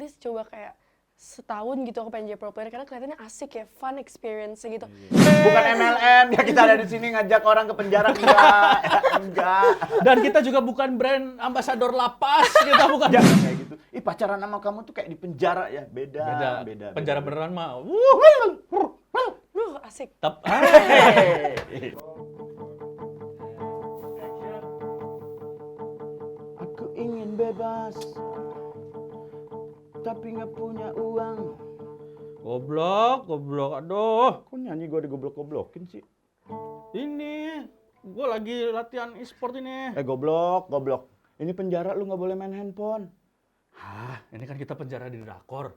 least coba kayak setahun gitu aku pengen jadi pro player karena kelihatannya asik ya, fun experience gitu. Bukan MLM, ya kita ada di sini ngajak orang ke penjara, enggak, enggak. Dan kita juga bukan brand ambasador lapas, kita bukan. Jangan kayak gitu. Ih, pacaran sama kamu tuh kayak di penjara ya, beda. Penjara beneran mah. Asik. Aku ingin bebas, tapi nggak punya uang. Goblok, aduh. Kok nyanyi gue digoblok-goblokin sih? Ini, gue lagi latihan e-sport ini. Goblok. Ini penjara, lu nggak boleh main handphone. Hah, ini kan kita penjara di drakor.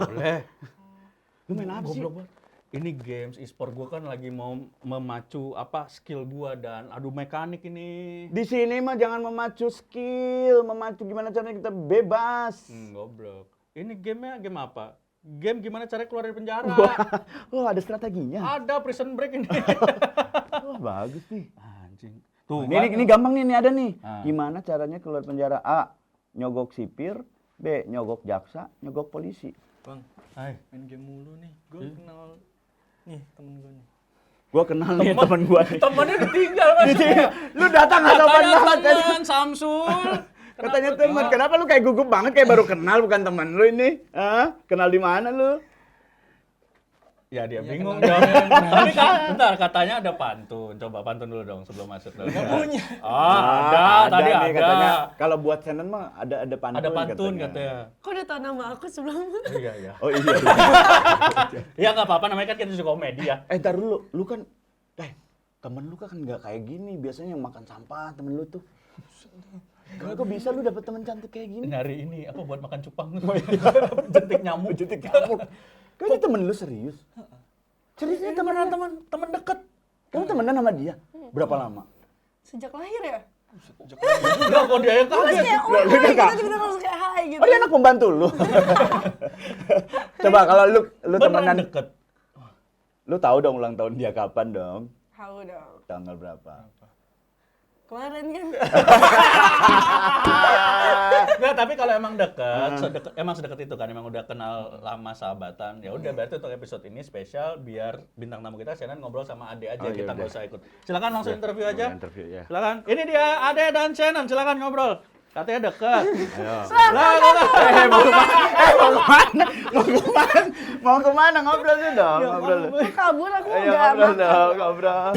Boleh. Lu main apa sih? Goblok banget. Ini games e-sport gue kan lagi mau memacu skill gue dan adu mekanik ini. Di sini mah jangan memacu skill, memacu gimana caranya kita bebas. Goblok. Ini gamenya game apa? Game gimana cara keluar dari penjara? Wah, ada strateginya. Ada prison break ini. Wah, bagus nih. Anjing. Tuh, Ini gampang nih, ada nih. Ah. Gimana caranya keluar penjara? A, nyogok sipir. B, nyogok jaksa, nyogok polisi. Bang, Hai. main game mulu nih. Gue kenal nih temen gue nih. Gua kenal nih temen gua nih. Temennya ditinggal kan? Lu datang nggak sopan Katanya banget. temen, Samsul. Katanya teman. Kenapa lu kayak gugup banget kayak baru kenal bukan teman lu ini? Hah? Kenal di mana lu? Ya dia Iya, bingung kenal. dong. Tapi bentar, katanya ada pantun. Coba pantun dulu dong sebelum masuk. Gak punya. Tadi nih, ada. katanya. Kalau buat channel mah ada pantun. Ada pantun katanya. Kok udah tau nama aku sebelumnya? Iya. Oh iya. Ya nggak apa-apa, namanya kan kita juga komedi ya. Ntar dulu, lu kan, temen lu kan nggak kayak gini. Biasanya yang makan sampah temen lu tuh. Kok bisa lu dapet temen cantik kayak gini? Nyari ini apa buat makan cupang. Oh, iya. Jentik nyamuk. Jentik nyamuk. Kayaknya temen lu serius. Seriusnya Temen deket. Kamu temenan sama dia? Berapa lama? Sejak lahir ya? Enggak, kok dia yang Terus kaget. kayak, oh Lu hai, udah kita kak? juga langsung kayak hai gitu. Oh dia anak pembantu lu? Coba kalau lu Beneran temenan, deket. lu tahu dong ulang tahun dia kapan dong? Tahu dong. Tanggal berapa? Kemarin kan. Nggak, tapi kalau emang deket, emang sedekat itu kan, emang udah kenal lama sahabatan. Ya udah, berarti untuk episode ini spesial biar bintang tamu kita Shannon ngobrol sama Ade aja, Oh, kita iya, nggak udah. usah ikut. Silakan langsung interview aja. Interview ya. Silakan. Ini dia Ade dan Shannon, silakan ngobrol. Katanya deket. Ayo. Lah, Mau kemana? Ngobrol dulu dong, ngobrol dulu. Kok kabur aku Ayo nggak ngobrol makan. dong, ngobrol.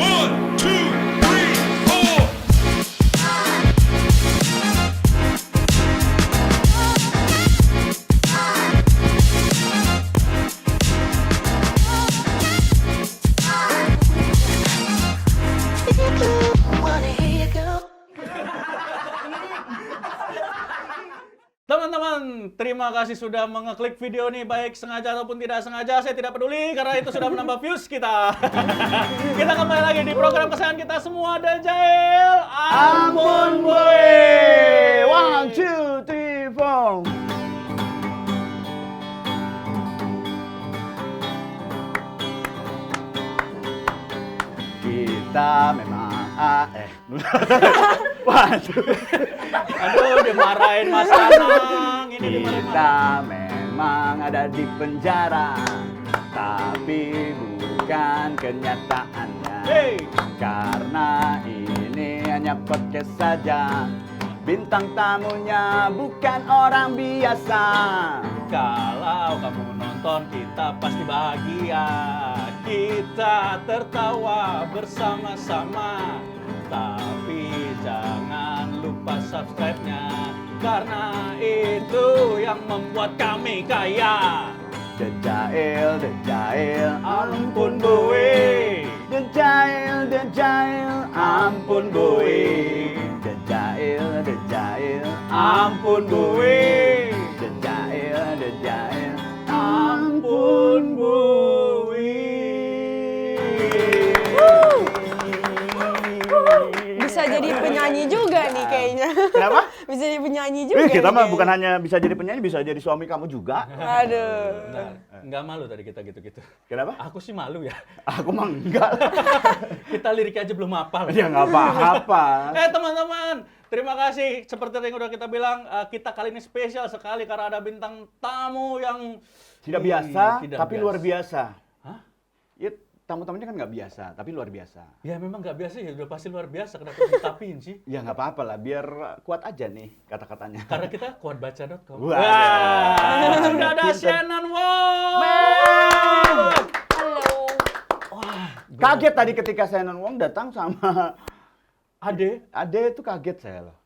Teman-teman, terima kasih sudah mengeklik video ini, baik sengaja ataupun tidak sengaja, saya tidak peduli karena itu sudah menambah views kita. Kita kembali lagi di program kesayangan kita semua, The Jail Ampun Boy. 1, 2, 3, 4. Kita memang Waduh. Aduh, dimarahin Mas Anang. Ini dimarahin Mas Kita memang ada di penjara, tapi bukan kenyataannya. Hey. Karena ini hanya podcast saja. Bintang tamunya bukan orang biasa. Kalau kamu nonton, kita pasti bahagia. Kita tertawa bersama-sama. Tapi jangan lupa subscribe-nya, karena itu yang membuat kami kaya. The Jail, Ampun boy. The Jail, ampun boy. The Jail, Ampun boy. The Jail, Ampun boy. Bisa jadi penyanyi juga nih kayaknya. Kenapa? Bisa jadi penyanyi juga. Kita nih mah kayaknya. bukan hanya bisa jadi penyanyi, bisa jadi suami kamu juga. Aduh. Bentar, nggak malu tadi kita gitu-gitu. Kenapa? Aku sih malu ya. Aku mah enggak. Kita liriknya aja belum hafal. Ya nggak apa-apa. Teman-teman, Terima kasih. Seperti yang udah kita bilang, kita kali ini spesial sekali karena ada bintang tamu yang Tidak biasa, tidak tapi biasa. luar biasa. Hah? Ya, tamu-tamunya kan nggak biasa, tapi luar biasa. Ya memang nggak biasa ya, udah pasti luar biasa. Kenapa ditapin sih? Ya nggak apa-apa lah, biar kuat aja nih kata-katanya. Karena kita kuatbaca.com. Wah. Wah, sudah ada Pinter. Shannon Wong. Halo. Kaget tadi ketika Shannon Wong datang sama Ade, Ade itu kaget saya loh.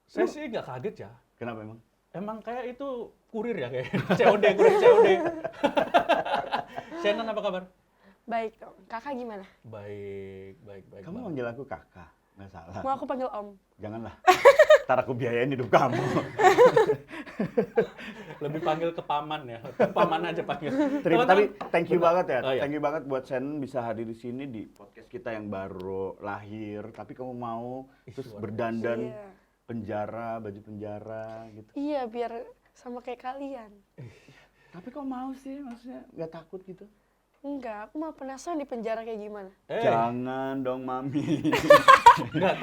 saya sih nggak kaget ya. Kenapa emang? Emang kayak itu kurir ya kayak COD, kurir COD. Shannon apa kabar? Baik dong. Kakak gimana? Baik, baik, baik. Kamu Bang. manggil aku kakak, nggak salah. Mau aku panggil Om? Janganlah. Ntar aku biayain hidup kamu. Lebih panggil ke paman ya. Paman aja panggil. Tapi thank you banget ya. Oh, iya. Thank you banget buat Shannon bisa hadir di sini di podcast kita yang baru lahir. Tapi kamu mau terus luar berdandan Iya. penjara, baju penjara gitu. Iya, biar sama kayak kalian. Tapi kok mau sih? Maksudnya nggak takut gitu? Enggak, aku mau penasaran di penjara kayak gimana. Jangan dong, Mami. Enggak,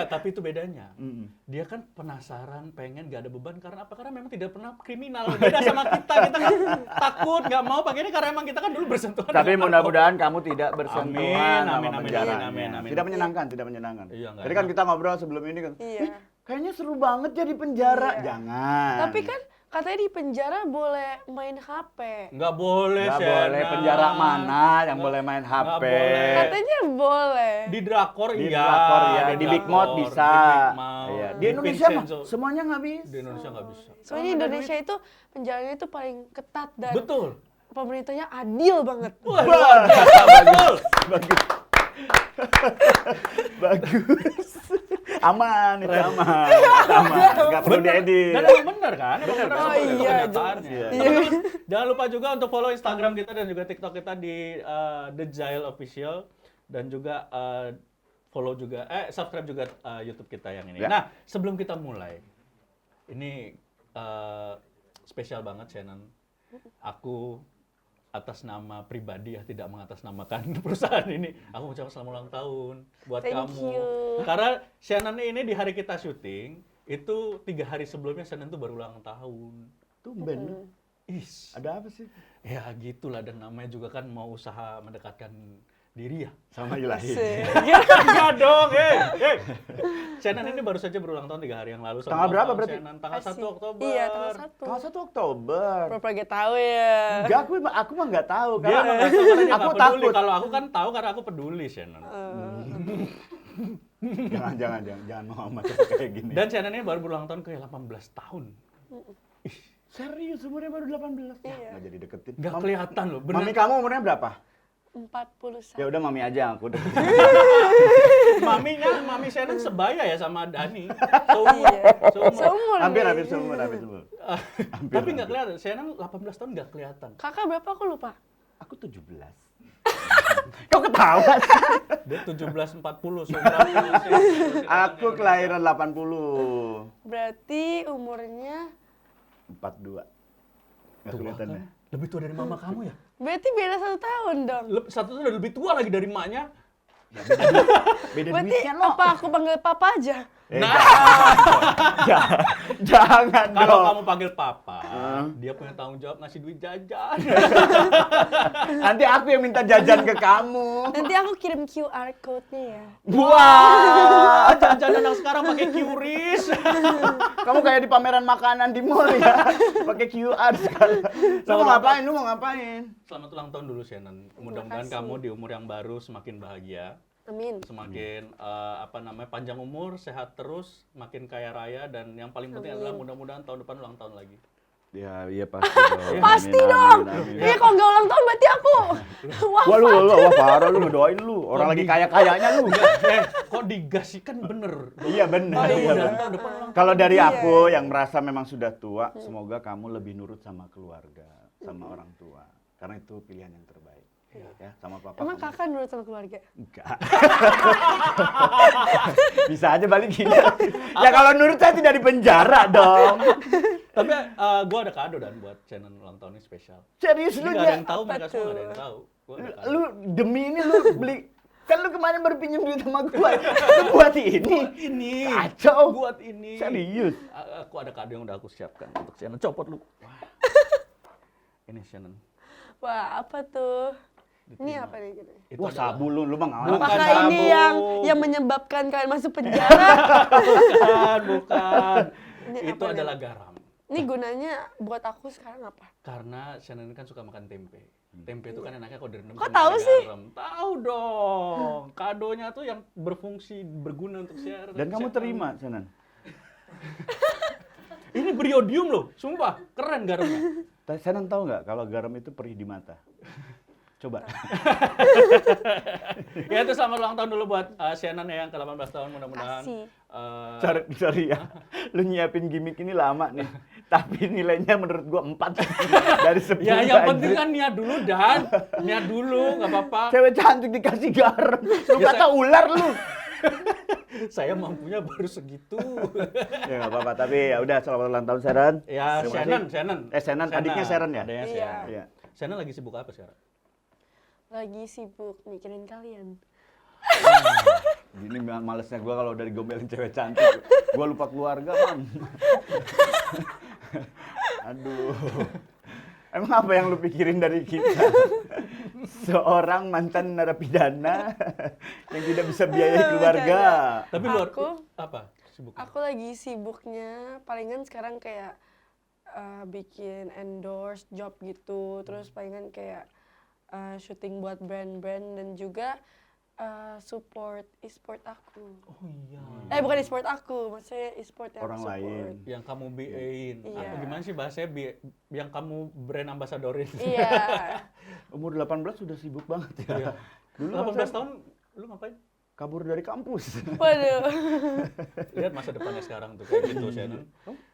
tapi itu bedanya. Mm-mm. Dia kan penasaran, pengen gak ada beban karena apa? Karena memang tidak pernah kriminal. Beda sama kita kan takut, nggak mau pakai ini karena emang kita kan dulu bersentuhan. Tapi dengan mudah-mudahan kamu tidak bersentuhan Amin, sama amin, amin, penjaranya. amin, amin. Tidak menyenangkan, tidak menyenangkan. Iya, nggak Tadi kan enak. kita ngobrol sebelum ini kan. Iya. Kayaknya seru banget ya di penjara. Iya. Jangan. Tapi kan katanya di penjara boleh main HP. Nggak boleh, nggak Shannon. boleh, penjara mana yang boleh main nggak HP? boleh. Katanya boleh. Di drakor Di iya. drakor ya, di Big Mouth drakor, bisa. Di Big Mouth, Iya. Di Indonesia mah Vincenzo. semuanya nggak bisa. Di Indonesia nggak bisa. Soalnya Indonesia itu penjaranya itu paling ketat dan Betul. pemerintahnya adil banget. Wah, luar biasa, betul. Bagus. Bagus. Aman, itu aman. Itu aman. Nggak perlu diedit. Dan emang bener kan? Emang bener, Oh seperti itu iya, kenyataannya. iya. Teman-teman, jangan lupa juga untuk follow Instagram kita dan juga TikTok kita di The Jail Official dan juga follow juga subscribe juga YouTube kita yang ini. Ya. Nah, sebelum kita mulai, ini spesial banget Shannon. Aku atas nama pribadi ya, tidak mengatasnamakan perusahaan ini. Aku ucapkan selamat ulang tahun buat Thank kamu. you. Karena Shannon ini di hari kita syuting, itu 3 hari sebelumnya Shannon tuh baru ulang tahun. Tumben lu. Is, Ada apa sih? ya gitulah, dan namanya juga kan mau usaha mendekatkan diri ya. Sama ilahi. Asik. Enggak dong, Shannon ini baru saja berulang tahun 3 hari yang lalu. Tanggal berapa berarti? Shannon, tanggal 1 Asik. Oktober. Iya, tanggal 1. Tanggal 1 Oktober. Pura-pura gak tahu ya. Enggak, aku mah nggak tahu. Dia Karena emang nggak tahu karena dia aku nggak peduli. takut. Kalau aku kan tahu karena aku peduli, Shannon. Jangan mau amat kayak gini. Dan Shannon ini baru berulang tahun ke 18 tahun. Serius, umurnya baru 18. Iya. Nggak jadi deketin. Nggak kelihatan loh, bener. Mami kamu umurnya berapa? 41. Ya udah mami aja aku deketin. Mami Shannon sebaya ya sama Dani. Seumur. Iya. Seumur. Seumur hampir nih. seumur. Tapi nggak kelihatan. Shannon 18 tahun nggak kelihatan. Kakak berapa aku lupa? Aku 17. Kau ketawa? Dia 1740 seumuran. Aku kelahiran 80. Berarti umurnya 42. Nggak Tua kelihatan kan? ya? Lebih tua dari mama kamu ya? berarti beda 1 tahun dong. Satu tuh udah lebih tua lagi dari emaknya. Beda Berarti duitnya lo. apa aku panggil papa aja? Nah, Jangan kalau dong. kamu panggil papa, dia punya tanggung jawab ngasih duit jajan. Nanti aku yang minta jajan ke kamu. Nanti aku kirim QR code-nya ya. Wah, Jajan anak sekarang pakai QRIS. kamu kayak di pameran makanan di mall ya. Pakai QR sekarang. Lu mau ngapain? Lu mau ngapain? Selamat ulang tahun dulu Shannon. Mudah-mudahan kasih. kamu di umur yang baru semakin bahagia, Amin. semakin panjang umur, sehat terus, makin kaya raya, dan yang paling penting adalah mudah-mudahan tahun depan ulang tahun lagi. Ya, iya pasti dong. Pasti dong. Iya, kalau nggak ulang tahun berarti aku. Wah, Wah parah lu ngedoain lu. Orang lagi kaya-kayanya lu. Kok digas sih, kan bener. Iya benar. Oh, iya. Mudah-mudahan tahun depan ulang tahun. Kalau dari Iya. aku yang merasa memang sudah tua, semoga kamu lebih nurut sama keluarga, sama orang tua. Karena itu pilihan yang terbaik. Ya, sama papa. emang kamu- kakak nurut sama keluarga? Enggak. Bisa aja balik gini. Ya kalau nurut saya tidak di penjara dong. Tapi gue ada kado dan buat channel ulang tahun ini spesial. Serius Ini lu nggak ada ya? yang tahu, Apa mereka semua nggak ada tuh? yang tahu. Gua ada kado. Lu demi ini lu beli Kan lu kemarin baru pinjam duit sama gua. Lu buat ini. Ini. Kacau. Buat ini. Serius. Aku ada kado yang udah aku siapkan untuk Shannon. Copot lu. Wah. Ini Shannon. Wah, apa tuh? Ini Diterima. apa nih gini? Itu Wah, adalah- sabu lu mah nggak Bukan Apakah sabu. ini yang menyebabkan kalian masuk penjara? Bukan. Ini Itu apa nih? adalah garam. Ini gunanya buat aku sekarang apa? Karena Shannon kan suka makan tempe. Tempe itu kan enaknya kalau direndam Kok sama tahu air sih? garam. Tahu dong. Kadonya tuh yang berfungsi, berguna untuk Shannon. Dan kamu terima, Senan. Ini beriodium loh, sumpah. Keren garamnya. Senan tahu nggak kalau garam itu perih di mata? Coba. Ya itu selamat ulang tahun dulu buat Shannon ya, yang ke-18 tahun. Mudah-mudahan Kasih. Sorry ya, lu nyiapin gimmick ini lama nih. Tapi nilainya menurut gua 4 dari 10. ya yang aja. penting kan niat dulu Dan. Niat dulu, nggak apa-apa. Cewek cantik dikasih garam. Lu Ya, kata ular lu. Saya mampunya baru segitu. Ya nggak apa-apa, tapi ya udah selamat ulang tahun Sharon. Ya, Terima kasih. Shannon. Sharon, adiknya Sharon ya? Adiknya Iya. Sharon. Iya. Shannon lagi sibuk apa sekarang? Lagi sibuk mikirin kalian. Gini malesnya gua kalau udah digomelin cewek cantik. Gua lupa keluarga, Mam. Aduh. Emang apa yang lu pikirin dari kita? Seorang mantan narapidana yang tidak bisa biayai keluarga. Tapi apa? Sibuk. Aku lagi sibuknya palingan sekarang kayak bikin endorse job gitu, terus palingan kayak syuting buat brand-brand dan juga support e-sport aku. Oh iya. Bukan e-sport aku, maksudnya e-sport yang Orang aku support. lain. Yang kamu BA-in. Iya. Apa gimana sih bahasanya yang kamu brand ambasadorin? Iya. Umur 18 sudah sibuk banget ya. Iya. Dulu 18 tahun lu ngapain? kabur dari kampus. Waduh. Lihat masa depannya sekarang tuh kayak gitu Shannon.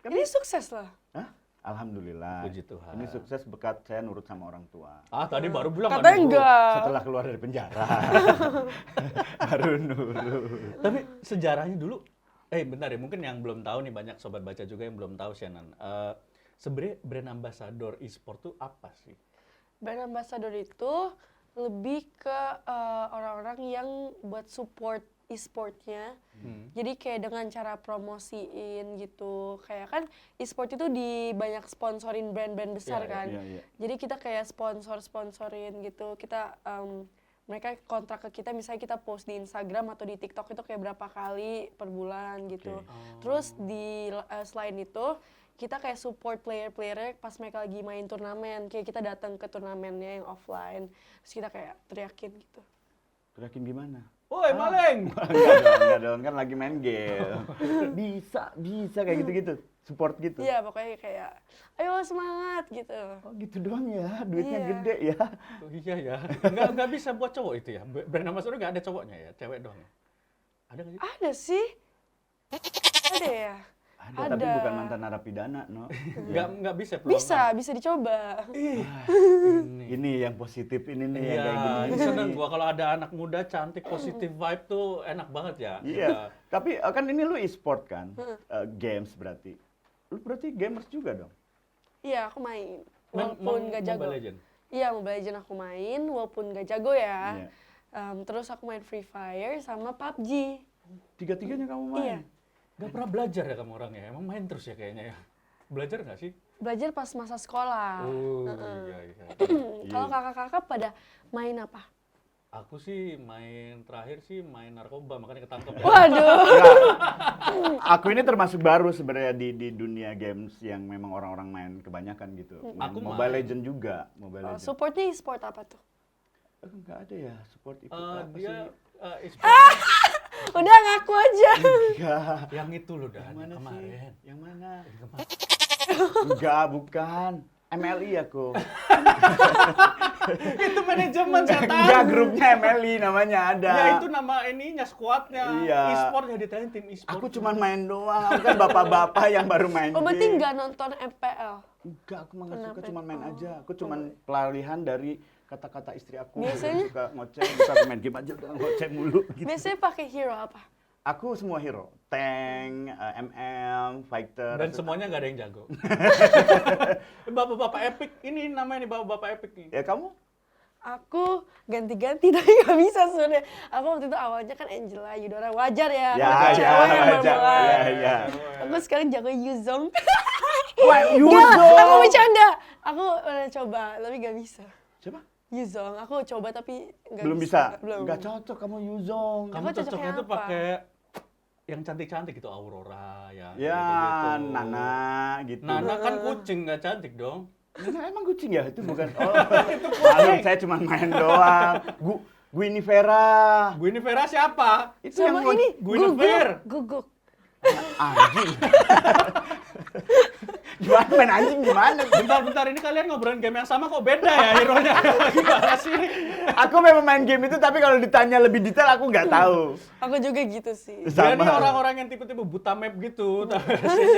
Ini sukses lah. Hah? Alhamdulillah. Puji Tuhan. Ini sukses berkat saya nurut sama orang tua. Ah, tadi baru bilang Katanya nurut. enggak. Setelah keluar dari penjara. Baru nurut. Tapi sejarahnya dulu, bentar ya, mungkin yang belum tahu nih, banyak sobat baca juga yang belum tahu Shannon. Sebenarnya brand ambassador e-sport tuh apa sih? Brand ambassador itu lebih ke orang-orang yang buat support e-sportnya. Jadi kayak dengan cara promosiin gitu. Kayak kan e-sport itu di banyak sponsorin brand-brand besar Iya, kan. iya. Jadi kita kayak sponsorin gitu. Kita mereka kontrak ke kita, misalnya kita post di Instagram atau di TikTok itu kayak berapa kali per bulan gitu. Oke. Terus di selain itu kita kayak support player-playernya pas mereka lagi main turnamen. Kayak kita datang ke turnamennya yang offline. Terus kita kayak teriakin gitu. Teriakin gimana? Woi, maling! Enggak dong, kan lagi main game. Bisa kayak gitu-gitu. Support gitu. Iya, pokoknya kayak ayo semangat gitu. Oh gitu doang ya, duitnya Iya. gede ya. Oh, iya ya, nggak bisa buat cowok itu ya? Brand ambassador nggak ada cowoknya ya? Cewek doang ya? Ada nggak sih? Ada sih. Ada ya? Ada, tapi bukan mantan narapidana, no. Nggak bisa peluang. Bisa dicoba. Ini yang positif ini nih yang Iya, kayak gini. ini seneng gua kalau ada anak muda cantik, positif vibe tuh enak banget ya. Iya, tapi kan ini lu e-sport kan, games berarti. Lu berarti gamers juga dong? Iya, aku main. Main Walaupun gak jago. Mobile Legend? Iya, Mobile Legend aku main, walaupun gak jago ya. Iya. Terus aku main Free Fire sama PUBG. Tiga-tiganya kamu main? Iya. Nggak pernah belajar ya kamu orangnya? Emang main terus ya kayaknya ya? Belajar nggak sih? Belajar pas masa sekolah. Oh, Heeh. iya. Kalau kakak-kakak pada main apa? Aku sih terakhir sih main narkoba, makanya ketangkep ya. Waduh. Aku ini termasuk baru sebenarnya di dunia games yang memang orang-orang main kebanyakan gitu. Main Aku Mobile main. Legend juga, Mobile Legend. Supportnya e-sport apa tuh? Enggak ada ya support itu apa Dia sih? e-sport Udah ngaku aja. Enggak. yang itu loh Dan, Yang mana kemarin. sih? Yang mana? Kemarin. Enggak, bukan. MLI aku. Itu manajemen saya tahu. Enggak, grupnya MLI namanya ada. Ya itu nama ininya, squadnya. Iya. E-sport ya ditanya tim e-sport. Aku cuma main doang, aku kan bapak-bapak yang baru main Oh, berarti game. nggak nonton FPL? Enggak, aku mah nggak suka, Kenapa? cuma main Oh. aja. Aku cuma pelarihan dari kata-kata istri aku. Biasanya? Suka ngoceh, bisa aku main game aja udah ngoceh mulu gitu. Biasanya pakai hero apa? Aku semua hero, tank, MM, fighter. Dan semuanya nggak ada yang jago. Bapak-bapak epic, ini namanya nih bapak-bapak epic nih. Ya kamu? Aku ganti-ganti tapi nggak bisa sebenarnya. Aku waktu itu awalnya kan Angela Yudora, wajar ya. Ya, kalau cewek yang wajar. baru-baru. Ya. Aku sekarang jago Yuzong. Wah, Nggak, Yuzong. aku bercanda. Aku udah coba tapi nggak bisa. Coba. Yuzong, aku coba tapi nggak Belum bisa. Belum. Nggak cocok kamu Yuzong. Kamu Aku cocoknya cocoknya tuh apa? pakai yang cantik-cantik gitu, Aurora ya. Ya, gitu-gitu. Nana gitu. Nana kan kucing nggak cantik dong. Nana emang kucing ya? Itu bukan. Oh, malu, saya cuma main doang. Guinevere. Guinevere siapa? Itu Sama yang ini Guinevere. guguk. anjing. Gimana main anjing gimana? Bentar, ini kalian ngobrolin game yang sama kok beda ya hero-nya? Gimana sih? Aku memang main game itu tapi kalau ditanya lebih detail aku nggak tahu. Aku juga gitu sih. Dia nih Sama. orang-orang yang tipe-tipe buta map gitu.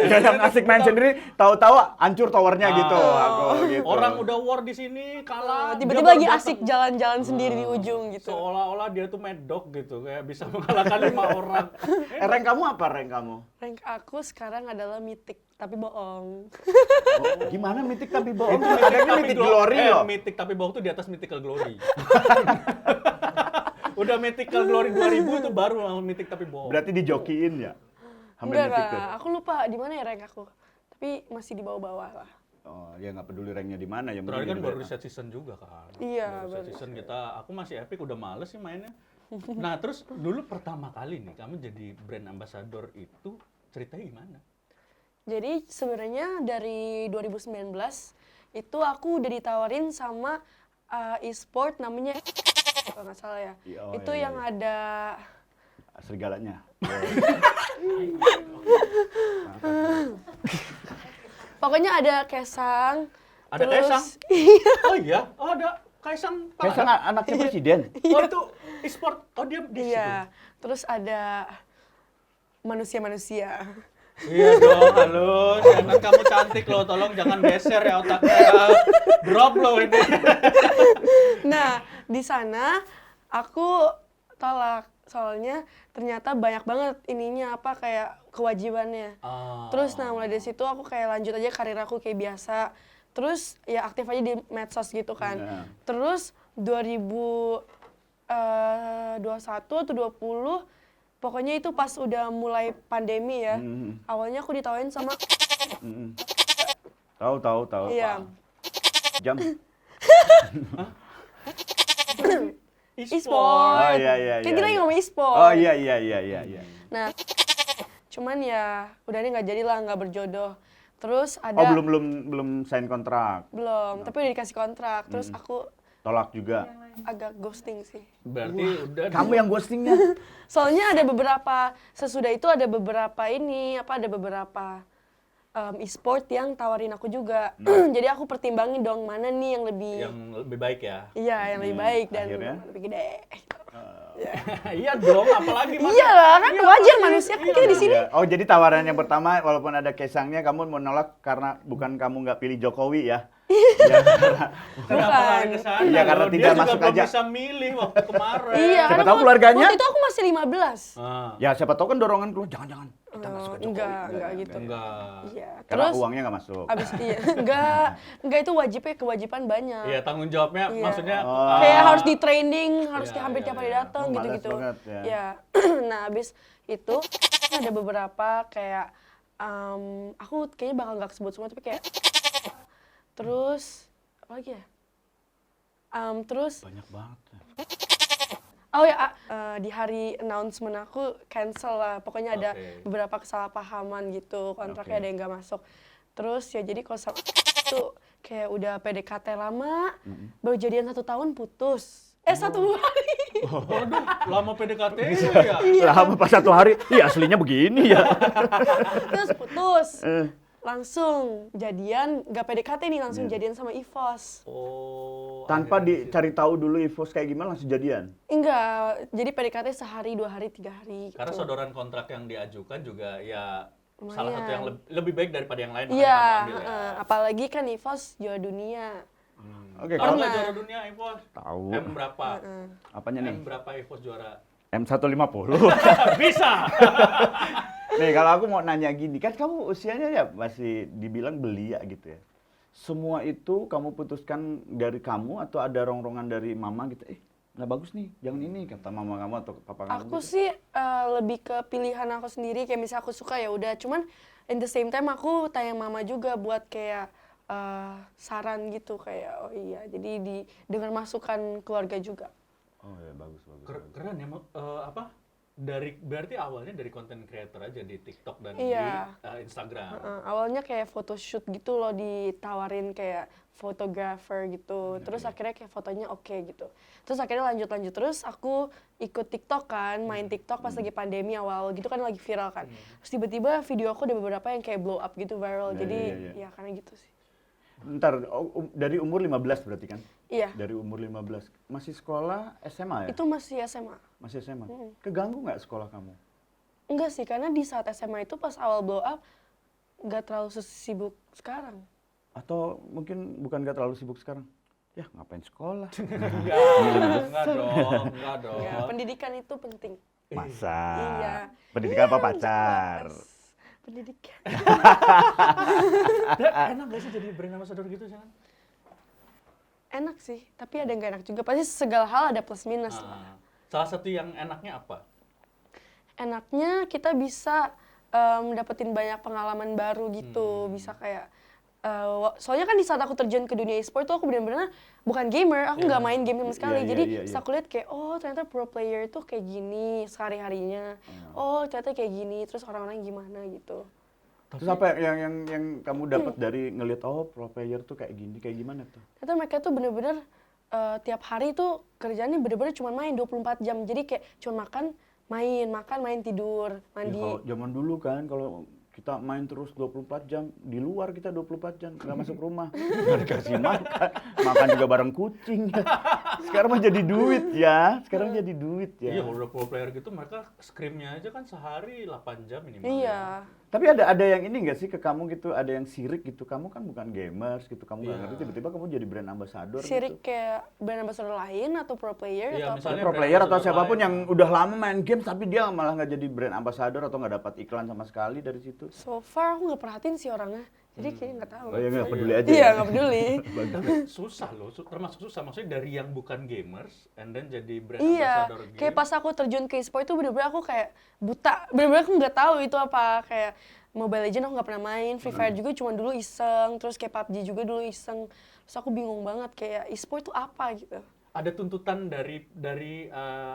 Ya, yang asik main sendiri, tahu-tahu hancur towernya gitu. Aku gitu. Orang udah war di sini kalah. Tiba-tiba dia lagi baru asik datang. jalan-jalan sendiri di ujung gitu. Seolah-olah dia tuh mad dog gitu, kayak bisa mengalahkan 5 orang. Rank kamu apa rank kamu? Rank aku sekarang adalah mythic, tapi bohong. Oh, gimana mitik tapi bohong? Adanya mitik glory loh. Mythic tapi bohong tuh di atas mythical glory. Udah mythical glory 2000 itu baru mythic tapi bohong. Berarti dijokiin ya? Hampir Enggak, mitik tuh. aku lupa di mana ya rank aku. Tapi masih di bawah-bawah lah. Oh, ya nggak peduli ranknya di mana yang Terakhir kan penting baru gitu. reset season juga kan. Iya, Baru reset baru season kita, aku masih epic udah males sih mainnya. Nah terus dulu pertama kali nih kamu jadi brand ambassador itu ceritanya gimana? Jadi sebenarnya dari 2019 itu aku udah ditawarin sama e-sport namanya kalau nggak salah ya. Oh, itu iya, yang iya. ada Serigalanya. pokoknya ada Kesang. Ada terus- Kaisang? Oh iya, oh ada Kaisang. Kayak sangat anaknya presiden. Oh itu e-sport, oh dia di situ. Iya. Terus ada manusia-manusia. Iya dong, halo. Jangan kamu cantik loh, tolong jangan geser ya otaknya. Drop loh ini. Nah, di sana aku tolak soalnya ternyata banyak banget ininya apa kayak kewajibannya. Terus nah mulai dari situ aku kayak lanjut aja karir aku kayak biasa. Terus ya aktif aja di medsos gitu kan. Iya. Terus 2021 atau 20 pokoknya itu pas udah mulai pandemi ya. Awalnya aku ditawarin sama Tahu. iya. Jam. E-sport. Oh iya. Kan kita lagi ngomong e-sport. Oh iya. Nah, cuman ya udah ini nggak jadi lah, nggak berjodoh. Terus ada Oh belum sign kontrak. belum, tapi udah dikasih kontrak. Terus aku Tolak juga. agak ghosting sih. Berarti udah Kamu yang ghostingnya. Soalnya ada beberapa sesudah itu ada beberapa e-sport yang tawarin aku juga. Jadi aku pertimbangin dong mana nih yang lebih yang lebih baik ya. iya yang lebih baik dan akhirnya? lebih gede. Iya dong, apalagi masa Iya lah, kan wajar manusia kan kita di sini. Ya. Oh jadi tawaran yang pertama walaupun ada Kaisangnya kamu menolak karena bukan kamu nggak pilih Jokowi ya? kenapa lari ke sana? Iya, karena loh? tidak Dia juga masuk belum aja. bisa milih waktu kemarin. Iya, Siapa karena tahu keluarganya? Waktu itu aku masih 15. Ah, Ya siapa tahu kan dorongan keluar jangan kita nggak suka Jokowi. Enggak gitu. enggak. Iya. Karena Terus uangnya nggak masuk. abis iya, enggak itu kewajiban banyak. Iya, tanggung jawabnya Iya. maksudnya Oh. Kayak harus di training, harus Iya, hampir iya, tiap hari iya. datang Oh, gitu-gitu. malas banget, ya. Ya. Nah, abis itu ada beberapa kayak aku kayaknya bakal nggak sebut semua tapi kayak terus apa lagi ya? Terus Banyak banget. oh ya di hari announcement aku cancel lah. Pokoknya ada Oke. beberapa kesalahpahaman gitu, kontraknya Oke. ada yang nggak masuk. Terus ya jadi kalau itu kayak udah PDKT lama, baru jadian 1 tahun putus. 1 hari. waduh, lama PDKT ya. Lama pas 1 hari, iya aslinya begini ya. Terus putus. Langsung jadian, nggak PDKT nih, langsung jadian sama Ivos. Oh. Tanpa akhirnya dicari tahu dulu Ivos kayak gimana langsung jadian. Enggak, jadi PDKT sehari, 2 hari, 3 hari. Karena gitu. sodoran kontrak yang diajukan juga ya Lumayan. salah satu yang lebih baik daripada yang lain. Iya, makanya kamu ambil ya. apalagi kan Ivos juara dunia. Oke, Tahu kalau nggak juara dunia EVOS? tahu M berapa? apanya nih? M berapa EVOS juara? M150. Bisa. Nih kalau aku mau nanya gini, kan kamu usianya ya masih dibilang belia gitu ya. semua itu kamu putuskan dari kamu atau ada rongrongan dari mama gitu? Nggak bagus nih, jangan ini kata mama kamu atau papa kamu. Aku gitu? sih lebih ke pilihan aku sendiri, kayak misalnya aku suka ya udah, cuman in the same time aku tanya mama juga buat kayak saran gitu, kayak oh iya, jadi dengar masukan keluarga juga. Oh ya bagus. Keren ya, apa? Berarti awalnya dari content creator aja di TikTok dan Iya. di Instagram. Awalnya kayak photoshoot gitu loh, ditawarin kayak photographer gitu. Terus akhirnya kayak fotonya oke gitu. Terus akhirnya lanjut terus aku ikut TikTok kan, main TikTok pas lagi pandemi awal gitu kan, lagi viral kan. Terus tiba-tiba video aku ada beberapa yang kayak blow up gitu, viral. Ya, Jadi ya. ya karena gitu sih. Ntar dari umur 15 berarti kan? Iya. Dari umur 15. Masih sekolah SMA ya? Itu masih SMA. Masih SMA. Keganggu nggak sekolah kamu? Enggak sih, karena di saat SMA itu pas awal blow up nggak terlalu sibuk sekarang. Atau mungkin bukan nggak terlalu sibuk sekarang? Ya ngapain sekolah? Enggak dong. Ya, pendidikan itu penting. Masa? Iya. Pendidikan apa Iya, pacar? jelas. Pendidikan. Enak gak sih jadi brand ambassador gitu, jangan? Enak sih, tapi ada yang gak enak juga. Pasti segala hal ada plus minus lah. Salah satu yang enaknya apa? Enaknya kita bisa dapetin banyak pengalaman baru gitu. Bisa kayak, soalnya kan di saat aku terjun ke dunia e-sport tuh aku benar-benar bukan gamer, aku nggak main game sama sekali. Iya, Jadi iya, bisa aku lihat kayak, oh ternyata pro player tuh kayak gini sehari-harinya. Oh ternyata kayak gini, terus orang-orang gimana gitu. Terus apa yang kamu dapat dari ngelihat pro player tuh kayak gini, kayak gimana tuh? Ternyata mereka tuh bener-bener tiap hari tuh kerjaannya bener-bener cuma main 24 jam. Jadi kayak cuma makan, main, tidur, Ya, mandi. kalau zaman dulu kan, kalau kita main terus 24 jam, di luar kita 24 jam, nggak masuk rumah. Nggak dikasih makan juga bareng kucing. Sekarang mah jadi duit ya, Iya, kalau udah pro player gitu mereka scrimnya aja kan sehari 8 jam minimal. Iya. Tapi ada yang ini nggak sih ke kamu gitu, ada yang sirik gitu, kamu kan bukan gamers gitu, kamu nggak Iya. ngerti, tiba-tiba kamu jadi brand ambassador Sirik gitu. kayak brand ambassador lain atau pro player Iya, atau apa? misalnya Pro brand player atau ambassador siapapun lain. yang udah lama main game tapi dia malah nggak jadi brand ambassador atau nggak dapat iklan sama sekali dari situ. So far aku nggak perhatiin sih orangnya, jadi kayaknya nggak tahu. Oh ya nggak peduli aja. Iya ya? nggak peduli. Tapi susah loh, termasuk susah. Maksudnya dari yang bukan gamers, and then jadi brand Iya, ambassador game. kayak pas aku terjun ke e-sport itu bener-bener aku kayak buta, bener-bener aku nggak tahu itu apa. Kayak Mobile Legends aku nggak pernah main, Free Fire juga cuma dulu iseng, terus kayak PUBG juga dulu iseng. Terus aku bingung banget kayak e-sport itu apa gitu. Ada tuntutan dari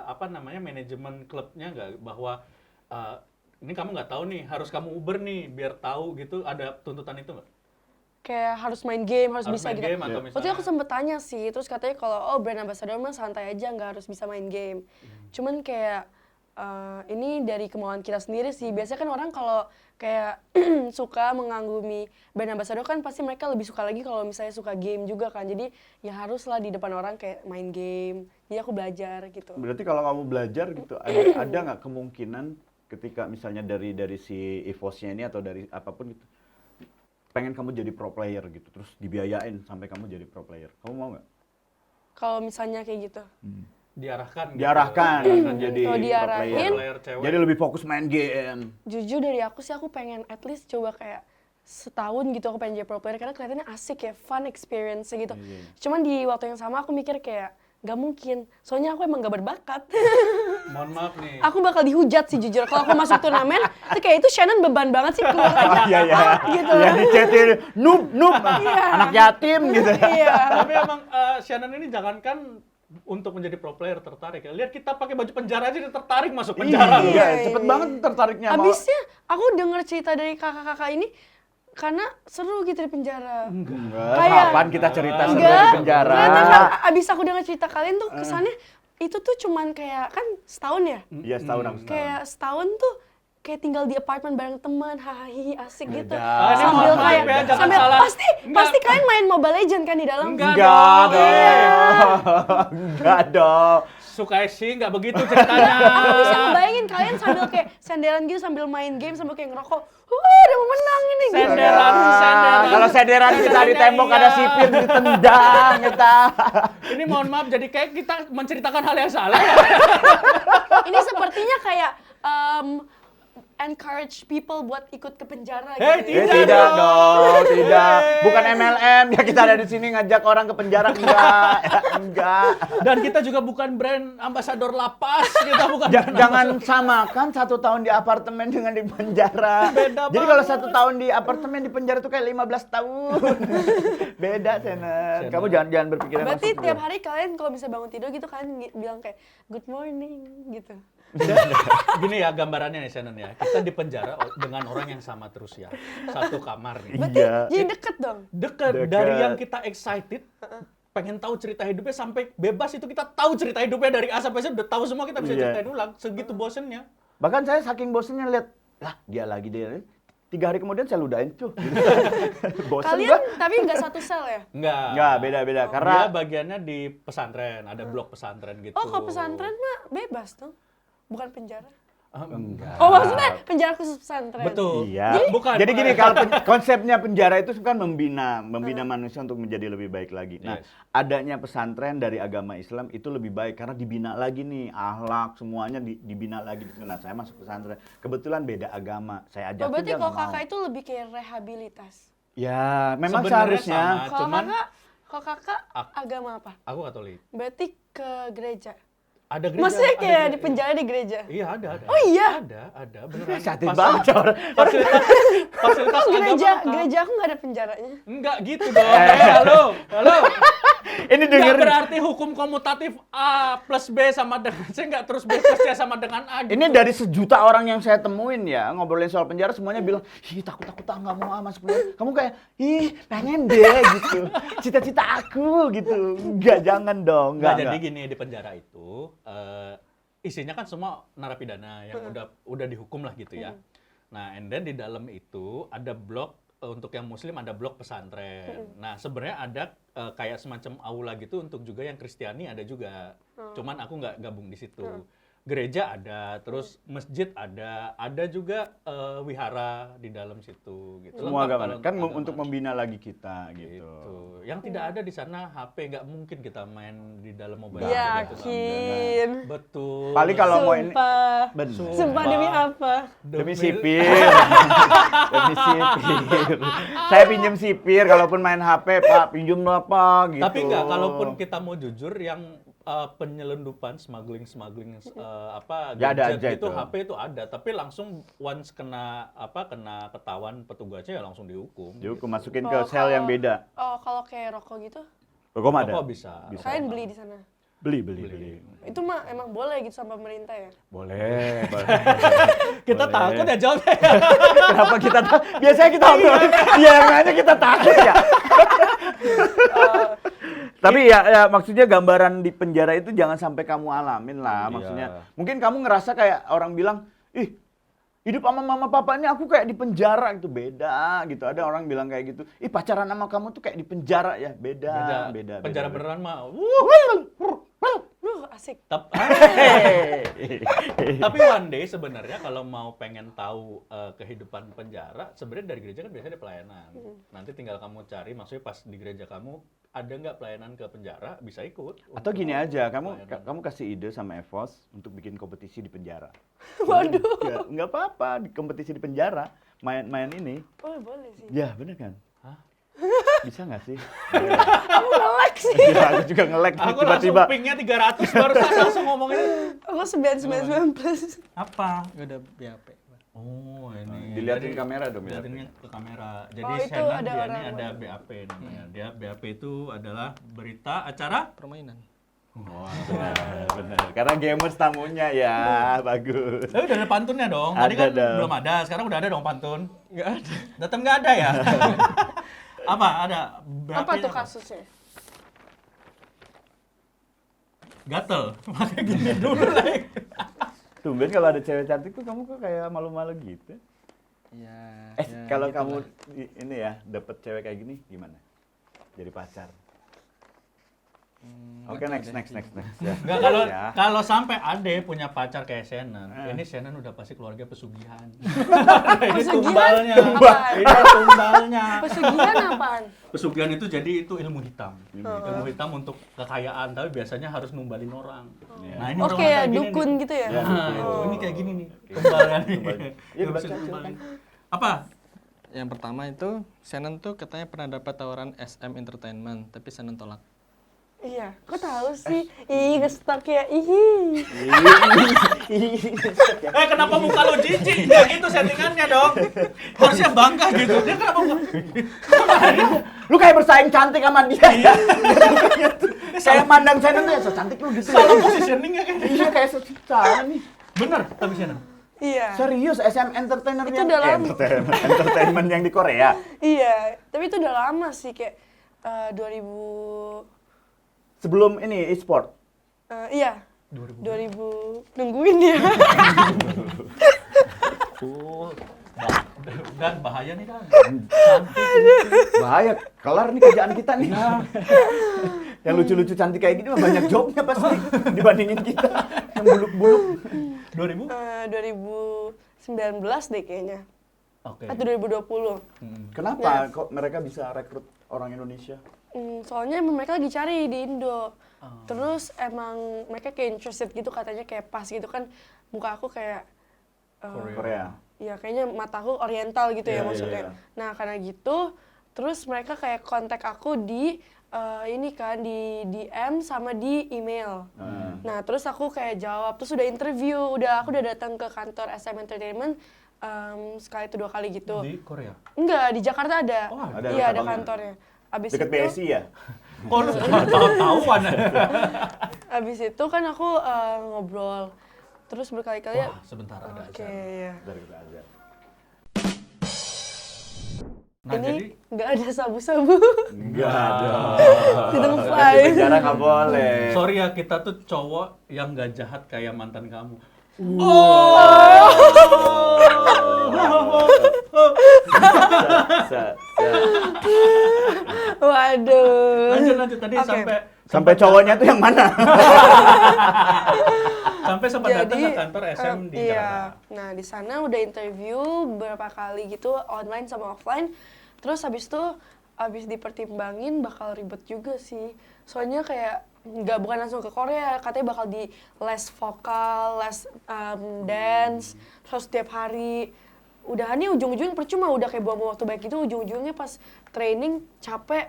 apa namanya manajemen klubnya nggak bahwa ini kamu nggak tahu nih, harus kamu Uber nih biar tahu gitu, ada tuntutan itu nggak? Kayak harus main game, harus bisa main gitu. game atau Iya. Waktu itu misalnya aku sempet tanya sih, terus katanya kalau brand ambassador mah santai aja, nggak harus bisa main game. Cuman kayak ini dari kemauan kita sendiri sih. Biasanya kan orang kalau kayak suka mengagumi brand ambassador kan pasti mereka lebih suka lagi kalau misalnya suka game juga kan. Jadi ya haruslah di depan orang kayak main game. Jadi aku belajar gitu. Berarti kalau kamu belajar gitu, ada nggak kemungkinan ketika misalnya dari si EVOS-nya ini atau dari apapun gitu, pengen kamu jadi pro player gitu, terus dibiayain sampai kamu jadi pro player, kamu mau nggak? Kalau misalnya kayak gitu. diarahkan gitu. Diarahkan jadi Kalau pro diarahin, player. Player cewek. Jadi lebih fokus main game. Jujur dari aku sih aku pengen at least coba kayak setahun gitu aku pengen jadi pro player karena kelihatannya asik ya, fun experience gitu. Iya. Cuman di waktu yang sama aku mikir kayak gak mungkin, soalnya aku emang gak berbakat. Mohon maaf nih. Aku bakal dihujat sih jujur, kalau aku masuk turnamen, itu kayak itu Shannon beban banget sih keluar aja, Iya iya. out gitu. Iya dicetin noob anak yatim gitu. Iya. Tapi emang Shannon ini jangankan untuk menjadi pro player tertarik ya. Lihat kita pakai baju penjara aja dia tertarik masuk penjara. loh. Iya, cepet banget tertariknya sama. Abisnya aku denger cerita dari kakak-kakak ini, karena seru gitu di penjara. Enggak, Kayak- kapan kita cerita seru Enggak, di penjara? ternyata kan abis aku denger cerita kalian tuh kesannya itu tuh cuman kayak kan setahun ya? Iya, setahun aku setahun. Kayak setahun tuh kayak tinggal di apartemen bareng teman, hahaha asik gitu. Beda. Ini Sambil mohon maaf kayak ya, jangan sambil salah. pasti Enggak. kalian main Mobile Legends kan di dalam? Enggak. Enggak dong. dong. Enggak dong. Suka sih nggak begitu ceritanya. Aku bisa ngebayangin kalian sambil kayak senderan gitu sambil main game sambil kayak ngerokok. Udah mau menang ini. gitu. Senderan. Kalau senderan kita di tembok ada sipir ditendang kita. Ini mohon maaf, jadi kayak kita menceritakan hal yang salah. Ini sepertinya kayak encourage people buat ikut ke penjara Hey, gitu. tidak Tidak, tidak. Bukan MLM ya, kita ada di sini ngajak orang ke penjara, enggak. Ya, enggak. Dan kita juga bukan brand ambasador lapas, kita bukan brand Jangan samakan 1 tahun di apartemen dengan di penjara. Beda Jadi kalau banget. 1 tahun di apartemen di penjara itu kayak 15 tahun. Beda, Senen. Kamu jangan berpikiran Berarti masuk tiap dulu. hari kalian kalau bisa bangun tidur gitu kan bilang kayak good morning gitu. Gini ya gambarannya nih Shannon ya. Kita di penjara dengan orang yang sama terus ya. Satu kamar nih. Berarti Iya. jadi deket dong. Deket. Deket. Dari yang kita excited, pengen tahu cerita hidupnya sampai bebas itu kita tahu cerita hidupnya dari A sampai Z udah tahu semua kita bisa Iya. ceritain ulang. Segitu bosennya. Bahkan saya saking bosennya lihat, lah dia lagi dia. 3 hari kemudian saya ludahin tuh. Bosen Kalian gua. tapi nggak satu sel ya? Enggak, beda-beda. Karena Dia bagiannya di pesantren, ada blok pesantren gitu. Oh, kalau pesantren mah bebas dong. Bukan penjara. enggak. Oh, maksudnya penjara khusus pesantren. Betul. Iya. Bukan. Jadi gini, kalau konsepnya penjara itu kan membina manusia untuk menjadi lebih baik lagi. Nah, Yes. adanya pesantren dari agama Islam itu lebih baik karena dibina lagi nih, akhlak semuanya dibina lagi. Nah, saya masuk pesantren. Kebetulan beda agama. Saya ajak Oh, berarti dia kalau nggak mau. kakak itu lebih kayak rehabilitas. Ya, memang Sebenarnya seharusnya. sama. Kalau Cuman kakak agama apa? aku Katolik. Berarti ke gereja. Ada gereja. Maksudnya ada kayak gereja. di penjara di gereja. Iya, ada. Oh, iya? Ada beneran. Sakit Pas- banget orang. Fasilitas Oh, agama. gereja aku nggak ada penjaranya. Enggak gitu dong. Halo. Ini Nggak dengerin. berarti hukum komutatif A plus B sama dengan C, nggak terus B plus C sama dengan A gitu. Ini dari 1 juta orang yang saya temuin ya, ngobrolin soal penjara semuanya bilang, ih takut nggak mau masuk penjara. Kamu kayak, ih pengen deh gitu, cita-cita aku gitu. Enggak, jangan dong, Nggak, enggak. jadi gini, di penjara itu isinya kan semua narapidana yang udah dihukum lah gitu ya. Nah, and then di dalam itu ada blok untuk yang muslim ada blok pesantren. Nah, sebenarnya ada kayak semacam aula gitu untuk juga yang Kristiani ada juga. Cuman aku nggak gabung di situ. Gereja ada, terus masjid ada juga wihara di dalam situ gitu. Semua Lengkap agama kalau kan agama. untuk membina lagi kita gitu. Gitu. Yang tidak ada di sana HP, nggak mungkin kita main di dalam mobile. Nggak, Legends gitu. Yakin. Betul. Paling kalau mau ini Sumpah. bener. Sumpah demi apa? Demi sipir. Demi sipir. Saya pinjem sipir kalaupun main HP, Pak, pinjem apa gitu. Tapi nggak, kalaupun kita mau jujur, yang penyelundupan, smuggling apa Ya, ada gadget aja itu itu. HP itu ada, tapi langsung once kena ketahuan petugasnya ya langsung dihukum. Dihukum, gitu. masukin ke sel yang beda. Oh, kalau kayak rokok gitu, Rokok mah ada. Rokok bisa. kalian beli di sana. Beli. Itu mah emang boleh gitu sama pemerintah ya. Boleh. Kita Boleh. takut ya jawabnya. Kenapa kita biasanya kita obrolin dia yang nanya kita takut ya. Tapi ya maksudnya gambaran di penjara itu jangan sampai kamu alamin lah. Iya. Maksudnya mungkin kamu ngerasa kayak orang bilang, ih hidup sama mama papa ini aku kayak di penjara gitu. Beda gitu. Ada orang bilang kayak gitu. Ih pacaran sama kamu tuh kayak di penjara ya. Beda. Penjara beneran mah. Asik. Tapi one day sebenarnya kalau mau pengen tahu kehidupan penjara, sebenarnya dari gereja kan biasanya ada pelayanan. Nanti tinggal kamu cari, maksudnya pas di gereja kamu ada nggak pelayanan ke penjara, bisa ikut. Atau gini aja, Pelayanan. kamu kasih ide sama Evos untuk bikin kompetisi di penjara. Waduh. Ya, nggak apa-apa, di kompetisi di penjara, main ini. Oh, boleh sih. Ya, bener kan? Hah? Bisa nggak sih? Aku nge-lag sih. Ya, aku juga nge-lag Aku tiba-tiba. langsung pingnya 300 barusan langsung ngomongin. Aku 999 plus. Apa? Gak ada BAP. Oh, ini. Dilihatin Jadi, kamera dong. Dilihatin ke kamera. Jadi Oh, itu Shannon ada dia ini orang ada BAP namanya. Dia BAP itu adalah berita acara. Permainan. Wah, Bener. Karena gamers tamunya ya, bagus. Tapi udah ada pantunnya dong. Tadi Ada kan dong. belum ada, sekarang udah ada dong pantun. Nggak ada. Datang nggak ada ya? Apa? Ada. Apa tuh kasusnya? Gatel. Makanya gini dulu lah. Tumben kalau ada cewek cantik tuh kamu kok kayak malu-malu gitu. Iya. Kalau kamu ini ya dapet cewek kayak gini gimana? Jadi pacar. Oke, next. Ya. Enggak, kalau Ya. kalau sampai Ade punya pacar kayak Shannon, ini Shannon udah pasti keluarga pesugihan. Ini Pesugihan tumbalnya. apaan? Ini tumbalnya. Pesugihan apaan? Pesugihan itu jadi itu ilmu hitam. Ilmu hitam untuk kekayaan, tapi biasanya harus numbalin orang. Nah, ini Oh, orang kayak kayak gini dukun nih. gitu ya? Ya. Nah, ini kayak gini nih, tumbalnya nih. Tumbalnya. Iya, Nggak dibaca, bisa silakan. tumbalin. Apa? Yang pertama itu Shannon tuh katanya pernah dapat tawaran SM Entertainment, tapi Shannon tolak. Iya, kok tahu sih? Ih, ngestak ya. Ih. Kenapa muka lo jijik? Nggak gitu settingannya dong. Harusnya bangga gitu. Dia kenapa muka? Lu kayak bersaing cantik sama dia. Saya mandang Shannon tuh ya, so cantik lu gitu. Salah positioningnya kan. Iya, kayak secara nih. Bener, tapi Shannon. Iya. Serius, SM Entertainer Itu yang udah lama. entertainment yang di Korea. Iya, tapi itu udah lama sih kayak 2000 Sebelum ini e-sport. iya. 2000 nungguin ya. Dan bahaya nih kan. Bahaya, kelar nih kerjaan kita nih. Yang lucu-lucu cantik kayak gini mah banyak jobnya pasti dibandingin kita yang buluk-buluk. 2000? 2019 deh kayaknya. Oke. Atau 2020. Kenapa kok mereka bisa rekrut orang Indonesia? Soalnya emang mereka lagi cari di Indo. Terus emang mereka kayak interested gitu katanya kayak pas gitu kan muka aku kayak Korea. ya kayaknya mataku oriental gitu ya Iya, maksudnya. iya. Nah karena gitu terus mereka kayak kontak aku di ini kan di DM sama di email. Nah terus aku kayak jawab terus udah interview aku udah datang ke kantor SM Entertainment sekali itu 2 kali gitu. Di Korea. Enggak, di Jakarta ada. Oh, ada Iya, ada kantornya. kantornya. Abis Deket itu, BSI ya? Kok lu tahu-tahuan? abis itu kan aku ngobrol. Terus berkali-kali ya. Wah, sebentar ada Oke, acara. ya. Dari kita aja. Nah, Ini jadi nggak ada sabu-sabu. Enggak ada. Tidak Di fly. penjara nggak boleh. sorry ya, kita tuh cowok yang nggak jahat kayak mantan kamu. Waduh. Lanjut tadi Oke. Sampai cowoknya tuh yang mana? sampai sempat datang ke kantor SM di iya. Jakarta. Nah, di sana udah interview beberapa kali gitu online sama offline. Terus habis dipertimbangin bakal ribet juga sih. Soalnya kayak bukan langsung ke Korea, katanya bakal di les vokal, les dance, terus setiap hari. Udahannya ujung-ujungnya percuma, udah kayak buang waktu baik itu ujung-ujungnya pas training capek,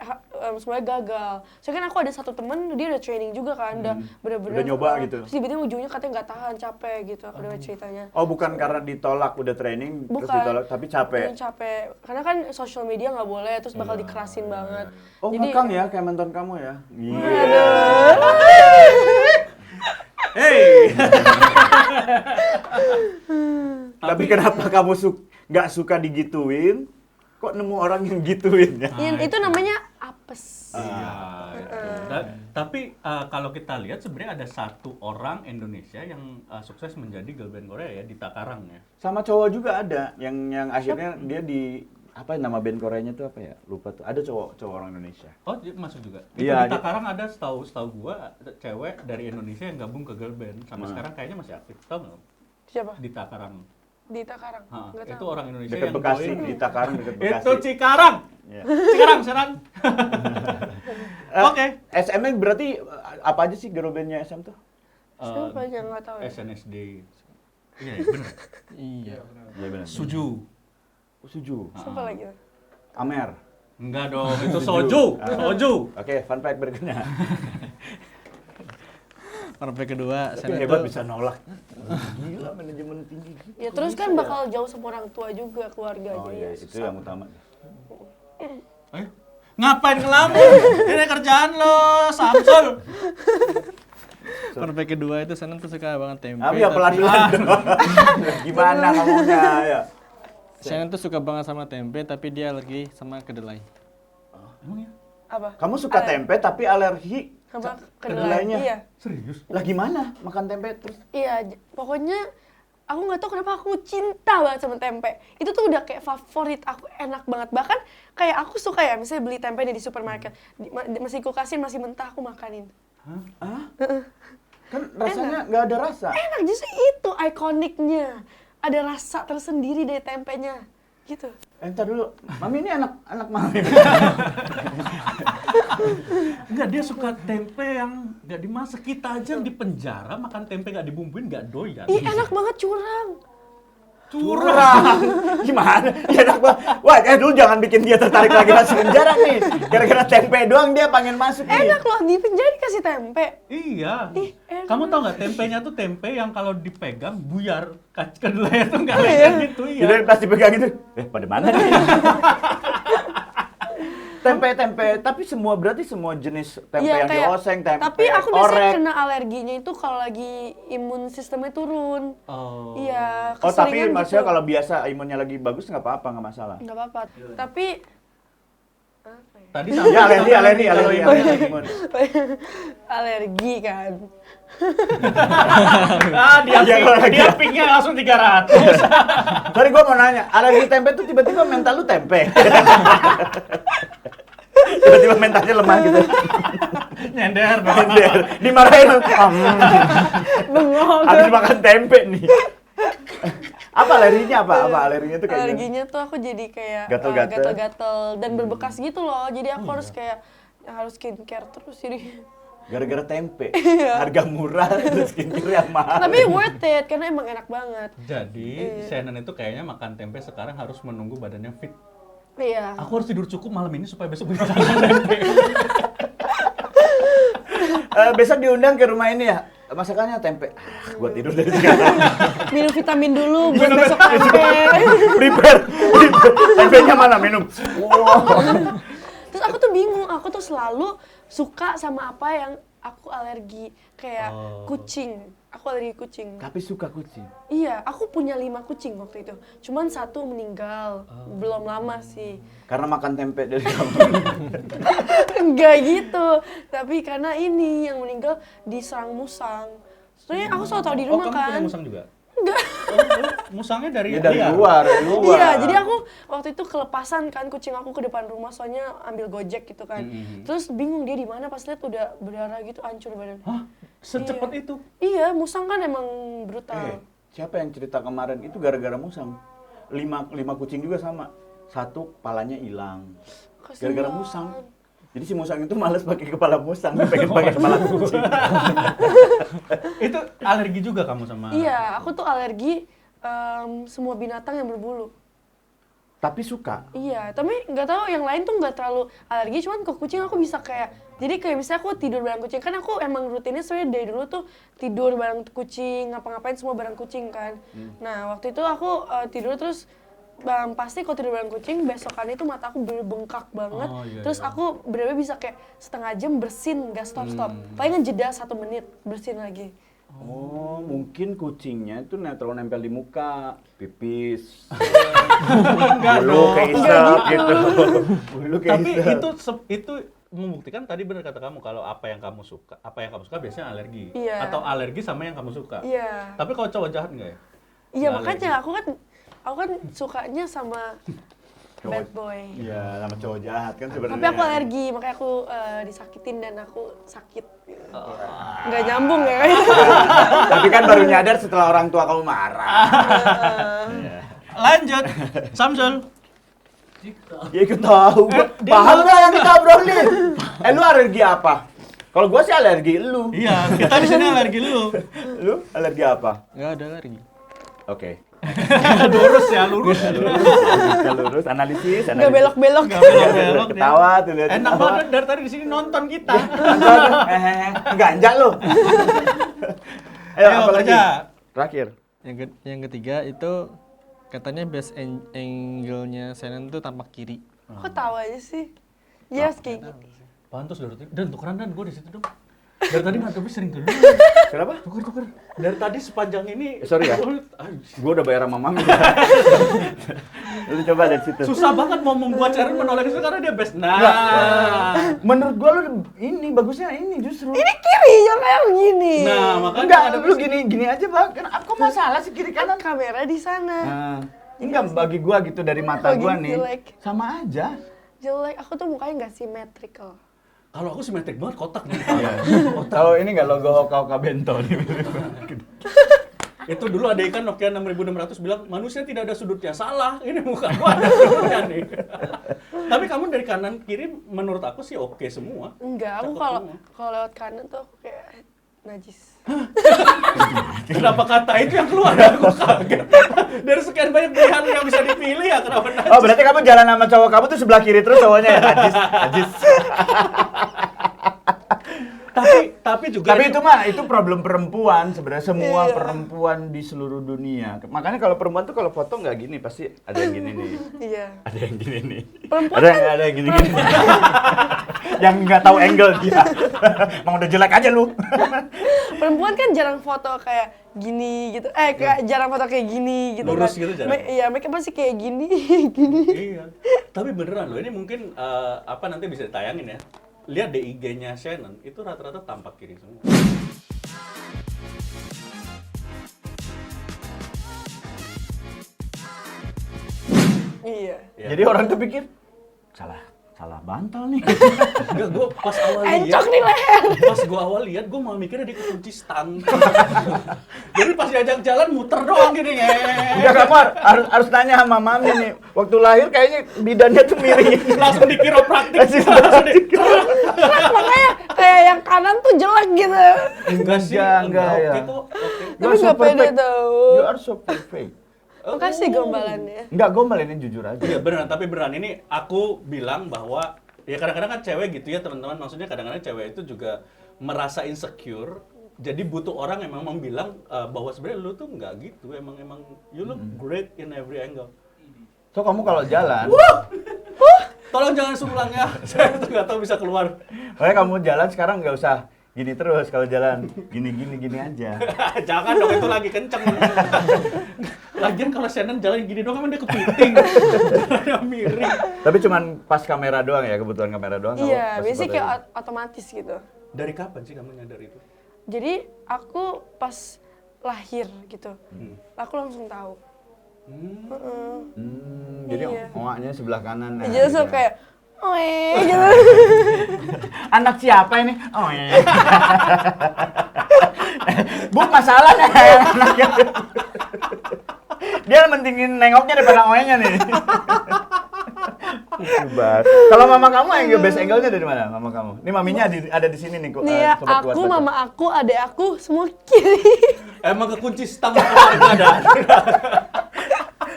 semuanya gagal. Soalnya kan aku ada satu temen, dia udah training juga kan, udah bener-bener Udah nyoba gitu. Terus tiba-tiba ujungnya katanya nggak tahan, capek gitu, aku dengar ceritanya. Oh, bukan karena ditolak udah training terus Bukan. ditolak tapi capek. Yang capek, karena kan social media nggak boleh, terus bakal dikerasin banget. Oh, ngekang ya kayak mantan kamu ya? Iya. Hey. Tapi kenapa kamu nggak suka digituin? Kok nemu orang yang gituin ya? Itu namanya apes. Iya. Tapi kalau kita lihat sebenarnya ada satu orang Indonesia yang sukses menjadi girl band Korea ya, Dita Karang ya. Sama cowok juga ada yang akhirnya dia di apa nama band Koreanya tuh apa ya? Lupa tuh. Ada cowok orang Indonesia. Oh, dia masuk juga. Itu Iya, Dita Karang ada setahu gua cewek dari Indonesia yang gabung ke girl band sampai sekarang kayaknya masih aktif. Tahu nggak? Siapa? Dita Karang. Dita Karang. Ha, Nggak itu tahu. orang Indonesia Dekat yang Bekasi, join. Dita Karang dekat Bekasi. Itu Cikarang. Iya. Cikarang, Serang. Oke. SM -nya berarti apa aja sih girl bandnya SM tuh? Siapa aja nggak tahu ya. SNSD. Iya, benar. Iya. Iya benar. Suju. Suju. Siapa lagi? Amer. Enggak dong, itu soju. Soju. Oke, fun fact berikutnya. Perfect kedua, Tapi Shannon hebat tuh bisa nolak. Gila manajemen tinggi. Ya terus kan bakal jauh sama orang tua juga keluarga Oh jadi iya, ya itu susah. yang utama. Ayo. Ngapain ngelamun? Ini kerjaan lo, Samsul. perfect kedua itu Shannon tuh suka banget tempe. Tapi ya pelan-pelan dong. Gimana ngomongnya ya? Shannon tuh suka banget sama tempe, tapi dia lagi sama kedelai. Emang ya? Apa? Kamu suka tempe tapi alergi Sama kedelainya? Iya. Serius? Lah gimana makan tempe terus? Iya, pokoknya aku nggak tahu kenapa aku cinta banget sama tempe. Itu tuh udah kayak favorit aku, enak banget. Bahkan kayak aku suka ya, misalnya beli tempe nih di supermarket, masih kulkasin, masih mentah, aku makanin. Hah? Kan rasanya nggak ada rasa. Enak, justru itu ikoniknya. Ada rasa tersendiri dari tempenya. Gitu. Entar dulu, Mami ini anak Mami. Enggak, dia suka tempe yang nggak dimasak. Kita aja yang di penjara makan tempe nggak dibumbuin nggak doyan. Ih, enak banget curang. Curang. Gimana? Ya enak banget. Wah, dulu jangan bikin dia tertarik lagi masuk penjara nih. Gara-gara tempe doang dia pengen masuk nih. Enak loh, di penjara dikasih tempe. Iya. Ih, enak. Kamu tau nggak tempenya tuh tempe yang kalau dipegang buyar kedelainya tuh nggak lengket gitu ya. Jadi pas dipegang itu, pada mana nih? Tempe, tapi berarti semua jenis tempe Iya, yang dioseng, tempe tapi aku biasanya orek. kena alerginya itu kalau lagi imun sistemnya turun. Oh. Iya, Oh, tapi keseringan maksudnya gitu. kalau biasa imunnya lagi bagus nggak apa-apa, nggak masalah. Nggak apa-apa. Tapi apa ya? Tadi Ya alergi. Imun. Alergi kan. dia Iya, kalau lagi- dia pinknya langsung 300. Sorry, gua mau nanya, alergi tempe tuh tiba-tiba mental lu tempe. Tiba-tiba mentalnya lemah gitu. Nyender dong. Dimarahin. Bengong. Habis makan tempe nih. Apa alerginya apa? Apa alerginya tuh kayak gimana? Alerginya tuh aku jadi kayak Gatel-gatel. gatel-gatel dan berbekas gitu loh. Jadi aku harus kayak harus skincare terus jadi. Gara-gara tempe. Harga murah terus skincare yang mahal. Tapi worth it karena emang enak banget. Jadi, Shannon itu kayaknya makan tempe sekarang harus menunggu badannya fit. Iya. Aku harus tidur cukup malam ini supaya besok bisa makan tempe. Besok diundang ke rumah ini ya. Masakannya tempe. Gua tidur dari sekarang. Minum vitamin dulu buat besok tempe. Prepare. Tempenya mana minum? Wow. Terus aku tuh bingung, aku tuh selalu suka sama apa yang aku alergi. Kayak kucing, aku alergi kucing. Tapi suka kucing. Iya, aku punya 5 kucing waktu itu. Cuman 1 meninggal, belum lama sih. Karena makan tempe dari kamu. Enggak gitu, tapi karena ini yang meninggal diserang musang. Sebenarnya aku selalu tahu di rumah kamu kan. punya musang juga? Enggak. Musangnya dari Ya dari liar? luar. Iya, jadi aku waktu itu kelepasan kan kucing aku ke depan rumah soalnya ambil Gojek gitu kan. Terus bingung dia di mana pas lihat udah berdarah gitu hancur badan. Hah? Secepat Iya. itu? Iya, musang kan emang brutal. Siapa yang cerita kemarin itu gara-gara musang? 5 kucing juga sama. 1 kepalanya hilang. Kasian. Gara-gara musang. Jadi si musang itu males pakai kepala musang, dia pengen pakai kepala kucing. Itu alergi juga kamu sama? Iya, aku tuh alergi semua binatang yang berbulu. Tapi suka. Iya, tapi nggak tahu yang lain tuh nggak terlalu alergi, cuman ke kucing aku bisa kayak, jadi kayak misalnya aku tidur bareng kucing, kan aku emang rutinnya sebenarnya dari dulu tuh tidur bareng kucing, ngapa-ngapain semua bareng kucing kan. Nah waktu itu aku tidur terus pasti kalau tidur bareng kucing besokannya itu mata aku bener bengkak banget, Oh, iya, terus iya. aku bener-bener bisa kayak setengah jam bersin, nggak stop-stop, palingan jeda 1 menit bersin lagi. Oh, mungkin kucingnya itu terlalu nempel di muka, pipis. Enggak Bulu dong. keisep gitu. Bulu Tapi keisep. itu membuktikan tadi benar kata kamu kalau apa yang kamu suka biasanya alergi. Iya. Atau alergi sama yang kamu suka. Iya. Tapi kalau cowok jahat enggak ya? Iya Nggak makanya aku kan sukanya sama bad boy. Iya, sama cowok jahat kan sebenarnya. Tapi aku alergi, makanya aku disakitin dan aku sakit. Nggak nyambung ya. Tapi kan baru nyadar setelah orang tua kamu marah. Lanjut. Samsul. Ya ikut tahu. dia Paham malah- nggak yang kita obrolin? Lu alergi apa? Kalau gua sih alergi lu. Iya, kita di sini alergi lu. Lu alergi apa? Nggak ada alergi. Oke. Lurus ya, lurus. Lurus, analisis. Nggak belok-belok. Nggak belok-belok dia. Ketawa tuh lihat. Enak banget dari tadi di sini nonton kita. Ganja lu. Ayo, apa lagi? kerja. Terakhir. Yang ketiga itu katanya best angle-nya Shannon tuh tampak kiri. Kok tahu aja sih? Yes, kayak gitu. Pantas dari tadi. Dan tukeran dan gue di situ dong. Dari tadi ngadepnya sering dulu. Kenapa? Tuker. Dari tadi sepanjang ini. Sorry ya. Gua udah bayar sama mami. Lu coba dari situ. Susah banget mau membuat Sharon menolak itu karena dia best. Nah. Menurut gua lu ini bagusnya ini justru. Ini kiri, yang kayak begini. Nah, makanya Enggak, ada lu gini aja, Bang. Kan aku masalah sih kiri kanan. Kamera di sana. Nah, enggak bagi gua gitu dari mata Oh, gua gitu, nih. jelek. Sama aja. Jelek, aku tuh mukanya nggak symmetrical. Kalau aku simetrik banget, kotak nih. Kalau ini nggak logo Hoka Bento nih. Itu dulu ada ikan Nokia 6600 bilang manusia tidak ada sudutnya. Salah, ini muka gua ada sudutnya nih. Tapi kamu dari kanan kiri menurut aku sih oke semua. Enggak, aku Cakep kalau semua. kalau lewat kanan tuh aku kayak najis. Kenapa kata itu yang keluar? Aku kaget. Dari sekian banyak pilihan yang bisa dipilih ya kenapa najis? Oh, berarti kamu jalan sama cowok kamu tuh sebelah kiri terus cowoknya ya najis. Tapi juga Tapi itu problem perempuan sebenarnya, semua perempuan di seluruh dunia. Makanya kalau perempuan tuh kalau foto nggak gini pasti ada yang gini nih. Iya. Ada yang gini nih. Perempuan Ada yang gini-gini. Yang nggak tahu angle dia. Emang udah jelek aja lu. Perempuan kan jarang foto kayak gini gitu. Kayak jarang foto kayak gini gitu Lurus kan. gitu jarang. Iya, mereka pasti kayak gini, gini. Iya. Tapi beneran loh, ini mungkin nanti bisa ditayangin ya. Lihat di IG-nya Shannon, itu rata-rata tampak kiri semua. Iya. Ya. Jadi orang tuh pikir salah bantal nih. Enggak, gue pas awal Encok lihat, nih leher. pas gue awal lihat, gue malah mikirnya dia kekunci stang. Jadi pas diajak jalan muter doang gini. Enggak, kamu harus tanya sama mami nih. Waktu lahir kayaknya bidannya tuh miring. Langsung di kiropraktik. Langsung di- Makanya kayak yang kanan tuh jelek gitu. Enggak sih, Enggak, oke ya. kok. Oke. Tapi You are so nggak pede perfect. tau. You are so perfect. Makasih gombalannya. Enggak, gombal ini jujur aja. Iya beneran, tapi beneran ini aku bilang bahwa ya kadang-kadang kan cewek gitu ya teman-teman, maksudnya kadang-kadang cewek itu juga merasa insecure, jadi butuh orang yang memang bilang bahwa sebenarnya lu tuh nggak gitu, emang you look great in every angle. So kamu kalau jalan, Tolong jangan sulang ya, saya tuh nggak tahu bisa keluar. makanya kamu jalan sekarang nggak usah gini terus, kalau jalan gini aja. Jangan dong, itu lagi kenceng. Lagian kalau Shannon jalan gini doang, emang dia kepiting. Jalannya miring. Tapi cuman pas kamera doang ya, kebutuhan kamera doang. kamu Iya, pasti biasanya fotoin. kayak otomatis gitu. Dari kapan sih kamu nyadar itu? Jadi aku pas lahir gitu, aku langsung tahu. Jadi Iya. omaknya sebelah kanan. Jadi langsung kayak, oe gitu. Anak siapa ini? Oh iya. Bu, masalahnya anaknya. Dia mentingin nengoknya daripada oenya nih. Lucu. Kalau mama kamu yang best angle-nya dari mana? Mama kamu. Ini maminya ada di sini nih kok. Nih ya, Sobat Kuat aku, Baca. mama aku, adek aku, semua kiri. Emang kekunci stang keluarga ada.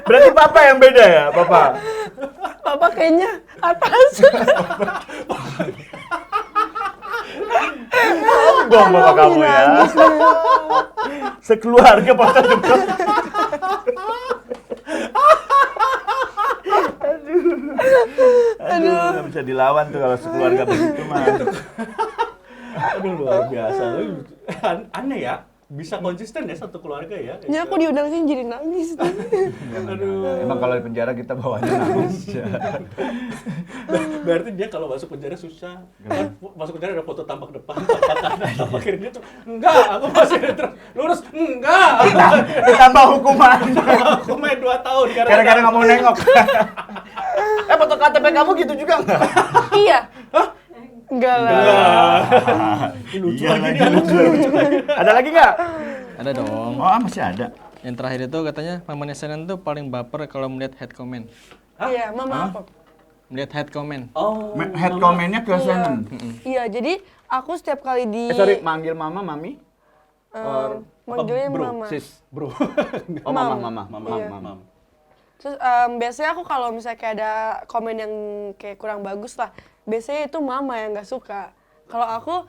Berarti papa yang beda ya, papa? Papa kayaknya atas. Sombong bapak kamu ya. Sekeluarga foto juga. Aduh, nggak bisa dilawan tuh kalau sekeluarga begitu mah. Aduh luar biasa. Aneh ya, bisa konsisten ya satu keluarga ya. Ya aku diundang sini jadi nangis. Aduh. Emang kalau di penjara kita bawanya nangis. Berarti dia kalau masuk penjara susah. Kan masuk penjara ada foto tampak depan, tampak kanan, tampak kiri. Dia tuh, enggak, aku masih terus lurus. Enggak. Ditambah hukuman. Aku main 2 tahun Gara-gara nggak mau nengok. Foto KTP kamu gitu juga nggak? Iya. Hah? Enggak lah. Lucu Iya lagi lagi, dia. lucu lagi. Ada lagi nggak? Ada dong. Oh, masih ada. Yang terakhir itu katanya mamanya Shannon tuh paling baper kalau melihat head comment. Iya, mama aku. Melihat head comment. Oh, Head comment-nya ke Shannon. Iya, jadi aku setiap kali di Sorry, manggil mama, mami? manggilnya bro, mama. Sis. bro. Oh, mama. Iya. Mam. Terus biasanya aku kalau misalnya kayak ada komen yang kayak kurang bagus lah, biasanya itu mama yang nggak suka. Kalau aku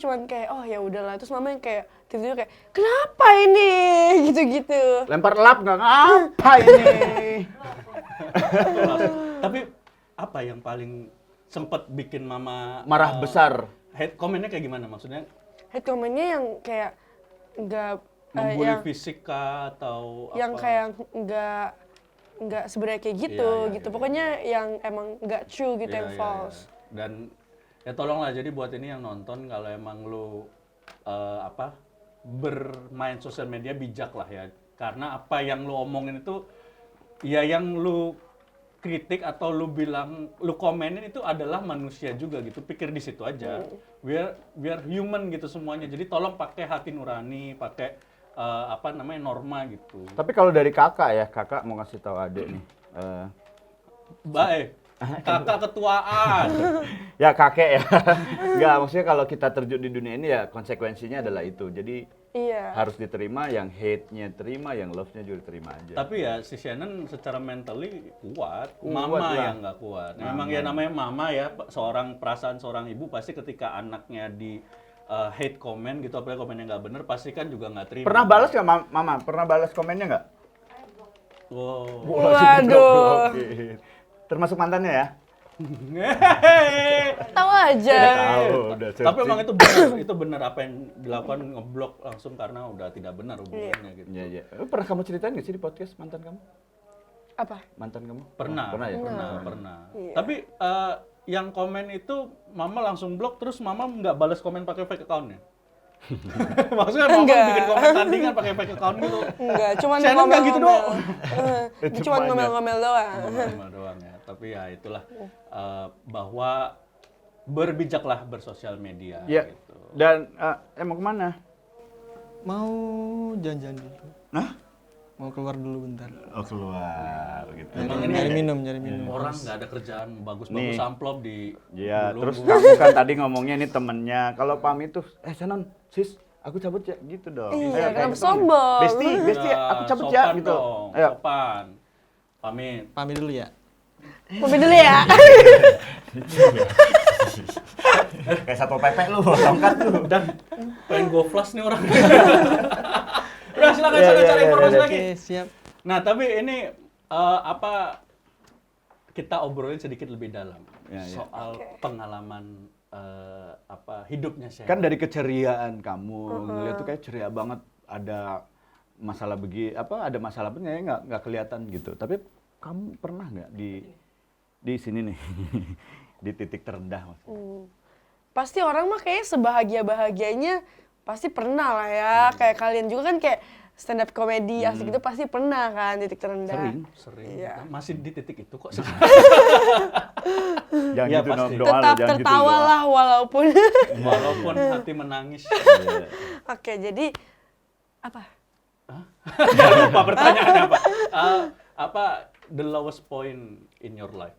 cuman kayak oh ya udahlah. Terus mama yang kayak tiba-tiba kayak kenapa ini gitu-gitu. Lempar lap nggak? Apa ini? Tapi apa yang paling sempet bikin mama Marah besar. Head comment-nya kayak gimana maksudnya? Head comment-nya yang kayak nggak Membuli yang fisik kah atau yang apa? kayak nggak sebenarnya kayak gitu Iya, gitu. iya. Pokoknya yang emang nggak true gitu, Iya, yang iya, false. iya. Dan ya tolonglah jadi buat ini yang nonton kalau emang lu bermain sosial media bijak lah ya. Karena apa yang lu omongin itu ya yang lu kritik atau lu bilang lu komenin itu adalah manusia juga gitu, pikir di situ aja. We are human gitu semuanya, jadi tolong pakai hati nurani, pakai norma gitu. Tapi kalau dari kakak mau kasih tahu adik nih. Baik, kakak ketuaan. Ya kakek ya. Enggak, maksudnya kalau kita terjun di dunia ini ya konsekuensinya adalah itu. Jadi Iya. harus diterima, yang hate-nya terima, yang love-nya juga terima aja. Tapi ya si Shannon secara mentally kuat, Kuat mama lah. yang nggak kuat. Memang ya namanya mama ya, perasaan seorang ibu pasti ketika anaknya di hate comment gitu, apalagi komennya nggak bener, pasti kan juga nggak terima. Pernah balas nggak mama? Pernah balas komennya nggak? Wow. Waduh. Oke. Termasuk mantannya ya? Tahu aja. Tahu, udah Tapi emang itu benar apa yang dilakukan, ngeblok langsung karena udah tidak benar hubungannya gitu. Iya, iya. Pernah kamu ceritain nggak sih di podcast mantan kamu? Apa? Mantan kamu? Pernah, Pernah ya? pernah. Iya. Tapi yang komen itu mama langsung blok, terus mama nggak balas komen pakai fake account-nya. Maksudnya mama Enggak. bikin komen tandingan pakai fake account gitu. Enggak, cuman Shannon nggak gitu ngomel-ngomel. Itu Cuman banyak. ngomel-ngomel doang. Ngomel doang ya. Tapi ya itulah bahwa berbijaklah bersosial media. Iya. Gitu. Dan mau kemana? Mau jalan-jalan dulu. Hah? Mau keluar dulu bentar. Oh keluar gitu. Nyari minum. Orang nggak ada kerjaan bagus-bagus Nih. amplop di Iya, gulung. terus kamu kan tadi ngomongnya ini temennya. Kalau pamit tuh, Shannon, sis, aku cabut ya, gitu dong. Iya, Ayo, kenapa kayak gitu. sombong? Besti, aku cabut ya, sopan gitu. dong, Ayo. sopan. Pamit. Pamit dulu ya. Pamit dulu ya. Kayak satu pepek lu, tongkat lu. Dan pengen go flash nih orang. Udah silakan Iya, iya, cari iya, informasi iya. lagi. Oke, siap. Nah, tapi ini kita obrolin sedikit lebih dalam Ya, ya. soal pengalaman hidupnya Shannon. Kan dari keceriaan kamu, ngeliat tuh kayak ceria banget. Ada masalah ada masalah begini nggak kelihatan gitu. Tapi kamu pernah nggak di sini nih, di titik terendah mas? Pasti orang mah kayak sebahagia-bahagianya pasti pernah lah ya. Kayak kalian juga kan kayak stand up comedy asik itu pasti pernah kan titik terendah. Sering. Iya. Masih di titik itu kok. Jangan Iya, gitu pasti. dong, doa Tetap lo, jangan gitu tertawa doa. lah walaupun. Walaupun hati menangis. Iya. Oke, jadi apa? Jangan lupa pertanyaannya apa? Apa the lowest point in your life?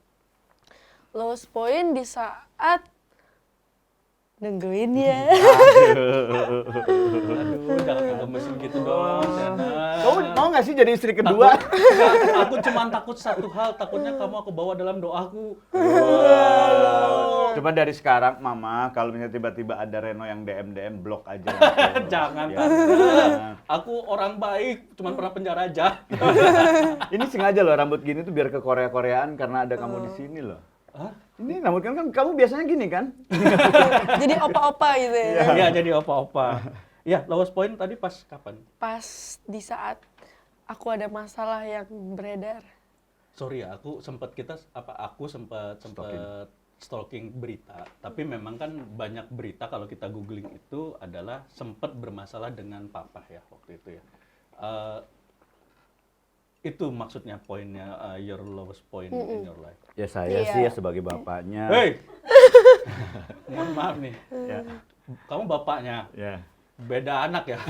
Lowest point di saat nungguin ya. Aduh, jangan ngegemesin gitu dong, Shannon. Kamu mau nggak sih jadi istri kedua? Aku cuma takut satu hal, takutnya kamu aku bawa dalam doaku. Coba dari sekarang, Mama, kalau misalnya tiba-tiba ada Reno yang DM blok aja. Jangan. Ya. Aku orang baik, cuma pernah penjara aja. Ini sengaja loh rambut gini tuh biar ke Korea-Koreaan karena ada kamu di sini loh. Hah? Ini rambut kan kamu biasanya gini kan? Jadi opa-opa gitu ya. Iya, jadi opa-opa. Ya, lowest point tadi pas kapan? Pas di saat aku ada masalah yang beredar. Sorry ya, aku sempat stalking berita, tapi memang kan banyak berita kalau kita googling itu adalah sempat bermasalah dengan papa ya waktu itu ya. Itu maksudnya poinnya your lowest point in your life. Ya saya Iya. sih ya sebagai bapaknya. Hey, mohon maaf nih, Ya. kamu bapaknya, Ya. beda anak ya.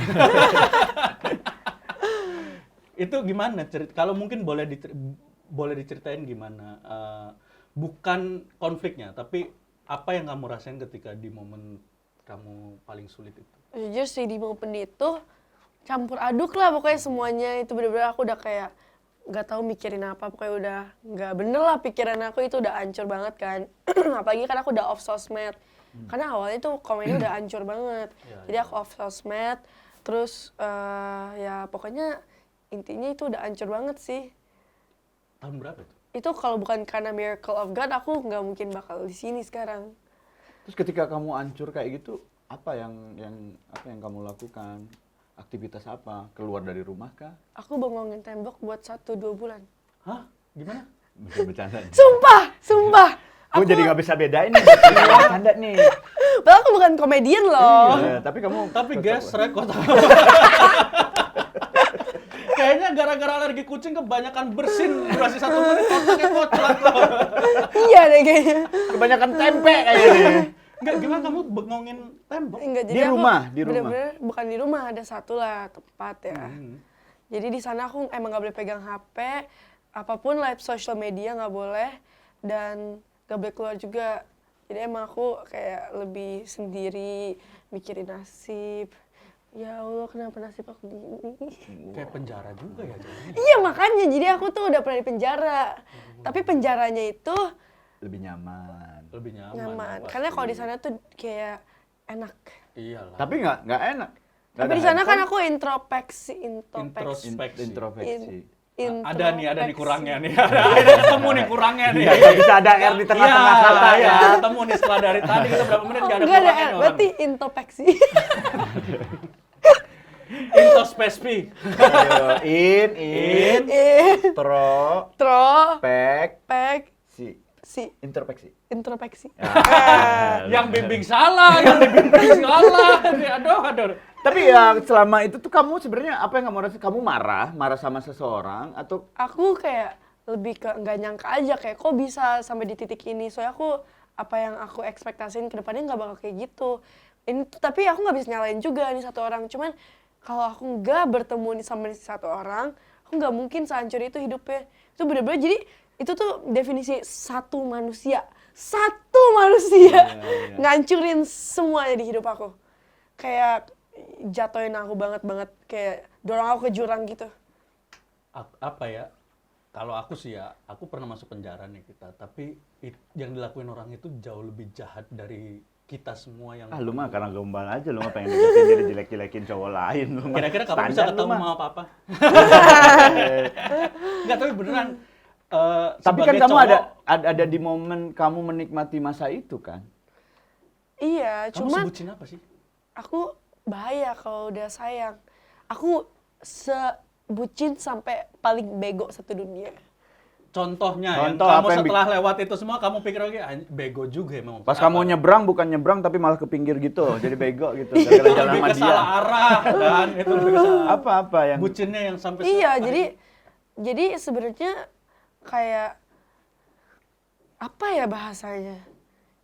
Itu gimana kalau mungkin boleh diceritain gimana, bukan konfliknya, tapi apa yang kamu rasain ketika di momen kamu paling sulit itu? Jujur sih di momen itu campur aduk lah pokoknya semuanya itu bener-bener aku udah kayak nggak tahu mikirin apa, pokoknya udah nggak bener lah pikiran aku itu udah hancur banget kan. Apalagi kan aku udah off sosmed, karena awalnya tuh komennya udah hancur banget. Jadi aku off sosmed, terus ya pokoknya intinya itu udah hancur banget sih. Tahun berapa itu? Itu kalau bukan karena miracle of God aku nggak mungkin bakal di sini sekarang. Terus ketika kamu hancur kayak gitu, apa yang kamu lakukan? Aktivitas apa? Keluar dari rumah kah? Aku bengongin tembok buat 1-2 bulan. Hah? Gimana? Bisa bercanda. Sumpah. Kamu jadi nggak bisa bedain nih, bercanda nih. Padahal aku bukan komedian loh. Iya, tapi kamu Tapi guys, record. Kayaknya gara-gara alergi kucing kebanyakan bersin durasi 1 menit otaknya kocak loh. Iya deh kayaknya. Kebanyakan tempe kayaknya. Enggak, gimana kamu bengongin tembok? Enggak, Di rumah, di rumah. bener-bener bukan di rumah, ada satu lah tempat ya. Jadi di sana aku emang nggak boleh pegang HP, apapun live social media nggak boleh, dan nggak boleh keluar juga. Jadi emang aku kayak lebih sendiri, mikirin nasib. Ya Allah, kenapa nasib aku gini? Kayak penjara juga ya jadinya. Iya makanya, jadi aku tuh udah pernah di penjara. Tapi penjaranya itu Lebih nyaman. Lebih nyaman. nyaman, pasti. karena kalau di sana tuh kayak enak. Iyalah. Tapi nggak enak. Nggak Tapi ada di sana kan handphone. aku introspeksi. Introspeksi. Ada nih kurangnya nih. Ada ketemu nih kurangnya nih. Iya, bisa ada R di tengah-tengah kata ya. Ketemu nih setelah dari tadi kita berapa menit nggak ada Enggak ada, kurangnya nih orang. berarti introspeksi. Introspeksi. Ayo, in, tro, Tro, pek, pek, si, introspeksi. introspeksi. Yang bimbing salah, yang dibimbing salah. Aduh. Tapi ya selama itu tuh kamu sebenarnya apa yang kamu rasa? Kamu marah sama seseorang atau Aku kayak lebih ke nggak nyangka aja, kayak kok bisa sampai di titik ini. Soalnya aku apa yang aku ekspektasiin ke depannya nggak bakal kayak gitu. Ini tapi aku nggak bisa nyalain juga nih satu orang. Cuman kalau aku nggak bertemu nih sama nih satu orang, aku nggak mungkin sehancur itu hidupnya. Itu bener-bener, jadi itu tuh definisi satu manusia Iya. ngancurin semuanya di hidup aku. Kayak jatuhin aku banget, kayak dorong aku ke jurang gitu. Apa ya? Kalau aku sih ya, aku pernah masuk penjara nih kita, tapi yang dilakuin orang itu jauh lebih jahat dari kita semua yang lu mah karena gombal aja, lu mah pengen deketin dia jelek-jelekin cowok lain lu mah. kira-kira kapan bisa Standar lu ketemu mah. sama papa? Enggak, tapi beneran. Tapi kan sebagai kamu cowok, ada di momen kamu menikmati masa itu kan? Iya, kamu cuman sebutin apa sih? aku bahaya kalau udah sayang. Aku sebucin sampai paling bego satu dunia. Contohnya, Contoh yang apa kamu yang setelah lewat itu semua kamu pikir lagi bego juga emang. Pas Apa? kamu nyebrang bukan nyebrang tapi malah ke pinggir gitu, jadi bego gitu. Gara-gara jalan lebih sama ke dia. salah arah kan, itu lebih ke salah. Apa yang Bucinnya yang sampai Iya, jadi sebenarnya kayak apa ya bahasanya?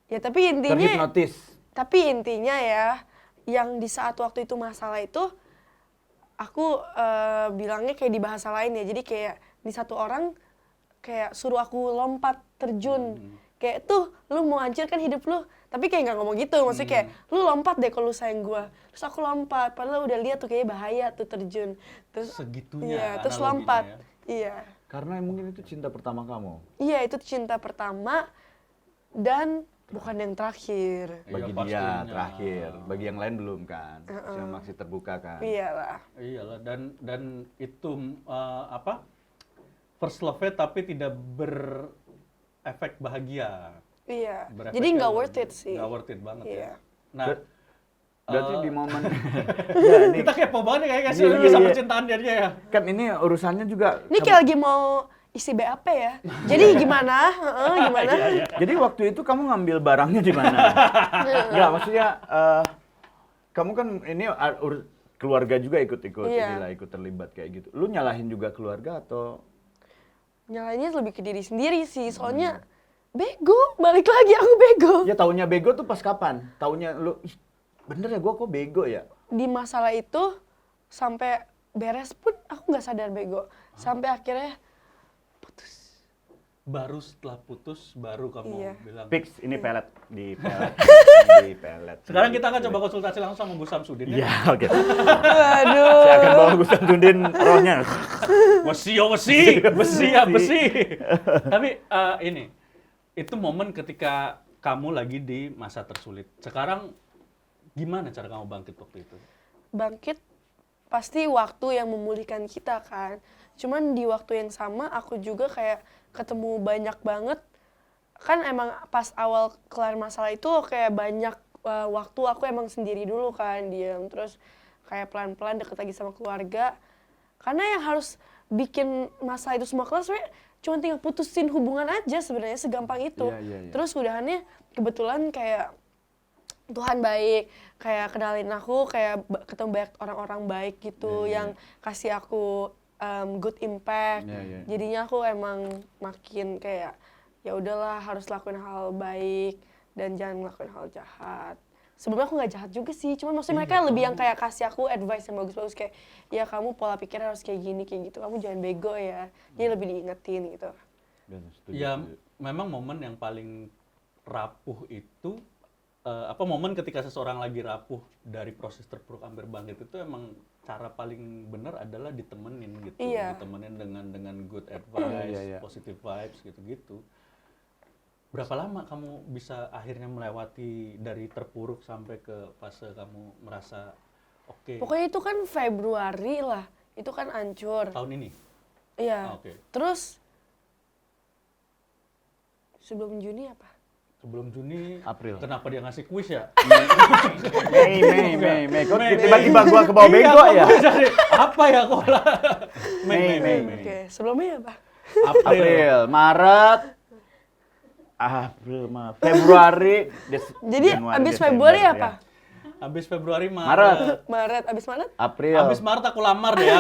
Ya tapi terhipnotis? intinya ya, yang di saat waktu itu masalah itu aku bilangnya kayak di bahasa lain ya. Jadi kayak di satu orang kayak suruh aku lompat terjun. Kayak tuh lu mau hancurkan hidup lu, tapi kayak nggak ngomong gitu. Maksudnya kayak lu lompat deh kalau lu sayang gua. Terus aku lompat, padahal udah lihat tuh kayak bahaya tuh terjun. Terus segitunya iya, terus analoginya lompat. ya. Iya. Karena mungkin itu cinta pertama kamu. Iya, itu cinta pertama dan bukan yang terakhir. Iya, Bagi dia pastinya. terakhir, bagi yang lain belum kan. Masih terbuka kan. Iyalah. Iyalah, dan itu apa? First love-nya tapi tidak berefek bahagia. Iya. Berefek Jadi nggak yang worth it sih. Nggak worth it banget Iya. ya. Nah, Berarti di momen ya, ini kita kepo banget nih kayaknya sih Iya, bisa iya. percintaan dia ya. kan ini urusannya juga. Ini kayak lagi mau isi BAP ya. Jadi gimana? Gimana? Jadi waktu itu kamu ngambil barangnya di mana? Enggak, maksudnya kamu kan ini keluarga juga ikut-ikut, Iya. inilah ikut terlibat kayak gitu. Lu nyalahin juga keluarga atau? Nyalainnya lebih ke diri sendiri sih. Soalnya bego. Balik lagi aku bego. Ya taunya bego tuh pas kapan? Taunya lu, "Ih, bener ya gua kok bego ya?" Di masalah itu sampai beres pun aku nggak sadar bego. Sampai akhirnya putus. Baru setelah putus baru kamu Iya. bilang. Fix, ini pelet di pelet. Di pelet. Sekarang kita akan coba konsultasi langsung sama Gus Samsudin ya. Iya, oke. Aduh. Saya akan bawa Gus Samsudin rohnya. Besi ya besi. Tapi ini itu momen ketika kamu lagi di masa tersulit. Sekarang gimana cara kamu bangkit waktu itu? Bangkit pasti waktu yang memulihkan kita kan. Cuman di waktu yang sama aku juga kayak ketemu banyak banget. Kan emang pas awal kelar masalah itu kayak banyak waktu aku emang sendiri dulu kan, diam. Terus kayak pelan-pelan deket lagi sama keluarga. Karena yang harus bikin masalah itu semua kelar sebenarnya cuma tinggal putusin hubungan aja sebenarnya, segampang itu. Iya. Terus udahannya kebetulan kayak Tuhan baik, kayak kenalin aku, kayak ketemu banyak orang-orang baik gitu Iya. yang kasih aku good impact. Iya, iya. Jadinya aku emang makin kayak ya udahlah harus lakuin hal baik dan jangan ngelakuin hal jahat. Sebenarnya aku nggak jahat juga sih, cuma maksudnya mereka lebih yang kayak kasih aku advice yang bagus-bagus kayak ya kamu pola pikir harus kayak gini kayak gitu, kamu jangan bego ya. Jadi lebih diingetin gitu. Setuju, Ya setuju. memang momen yang paling rapuh itu momen ketika seseorang lagi rapuh dari proses terpuruk hampir bangkit itu emang cara paling benar adalah ditemenin gitu, Iya. ditemenin dengan good advice, Iya, iya. positive vibes gitu-gitu. Berapa lama kamu bisa akhirnya melewati dari terpuruk sampai ke fase kamu merasa oke Pokoknya itu kan Februari lah, itu kan hancur. tahun ini? Iya. Oke. Terus sebelum Juni apa? Sebelum Juni, April. kenapa dia ngasih kuis ya? Mei. Kok Mei. tiba-tiba gua ke bawah Iya, bego kok ya? gua jadi, apa ya kok lah? Mei. Oke, sebelumnya apa? April, Maret, Februari, Jadi Januari, abis Desember, Februari ya. apa? Habis Februari, Maret. Maret, abis Maret? April. Habis Maret aku lamar deh ya.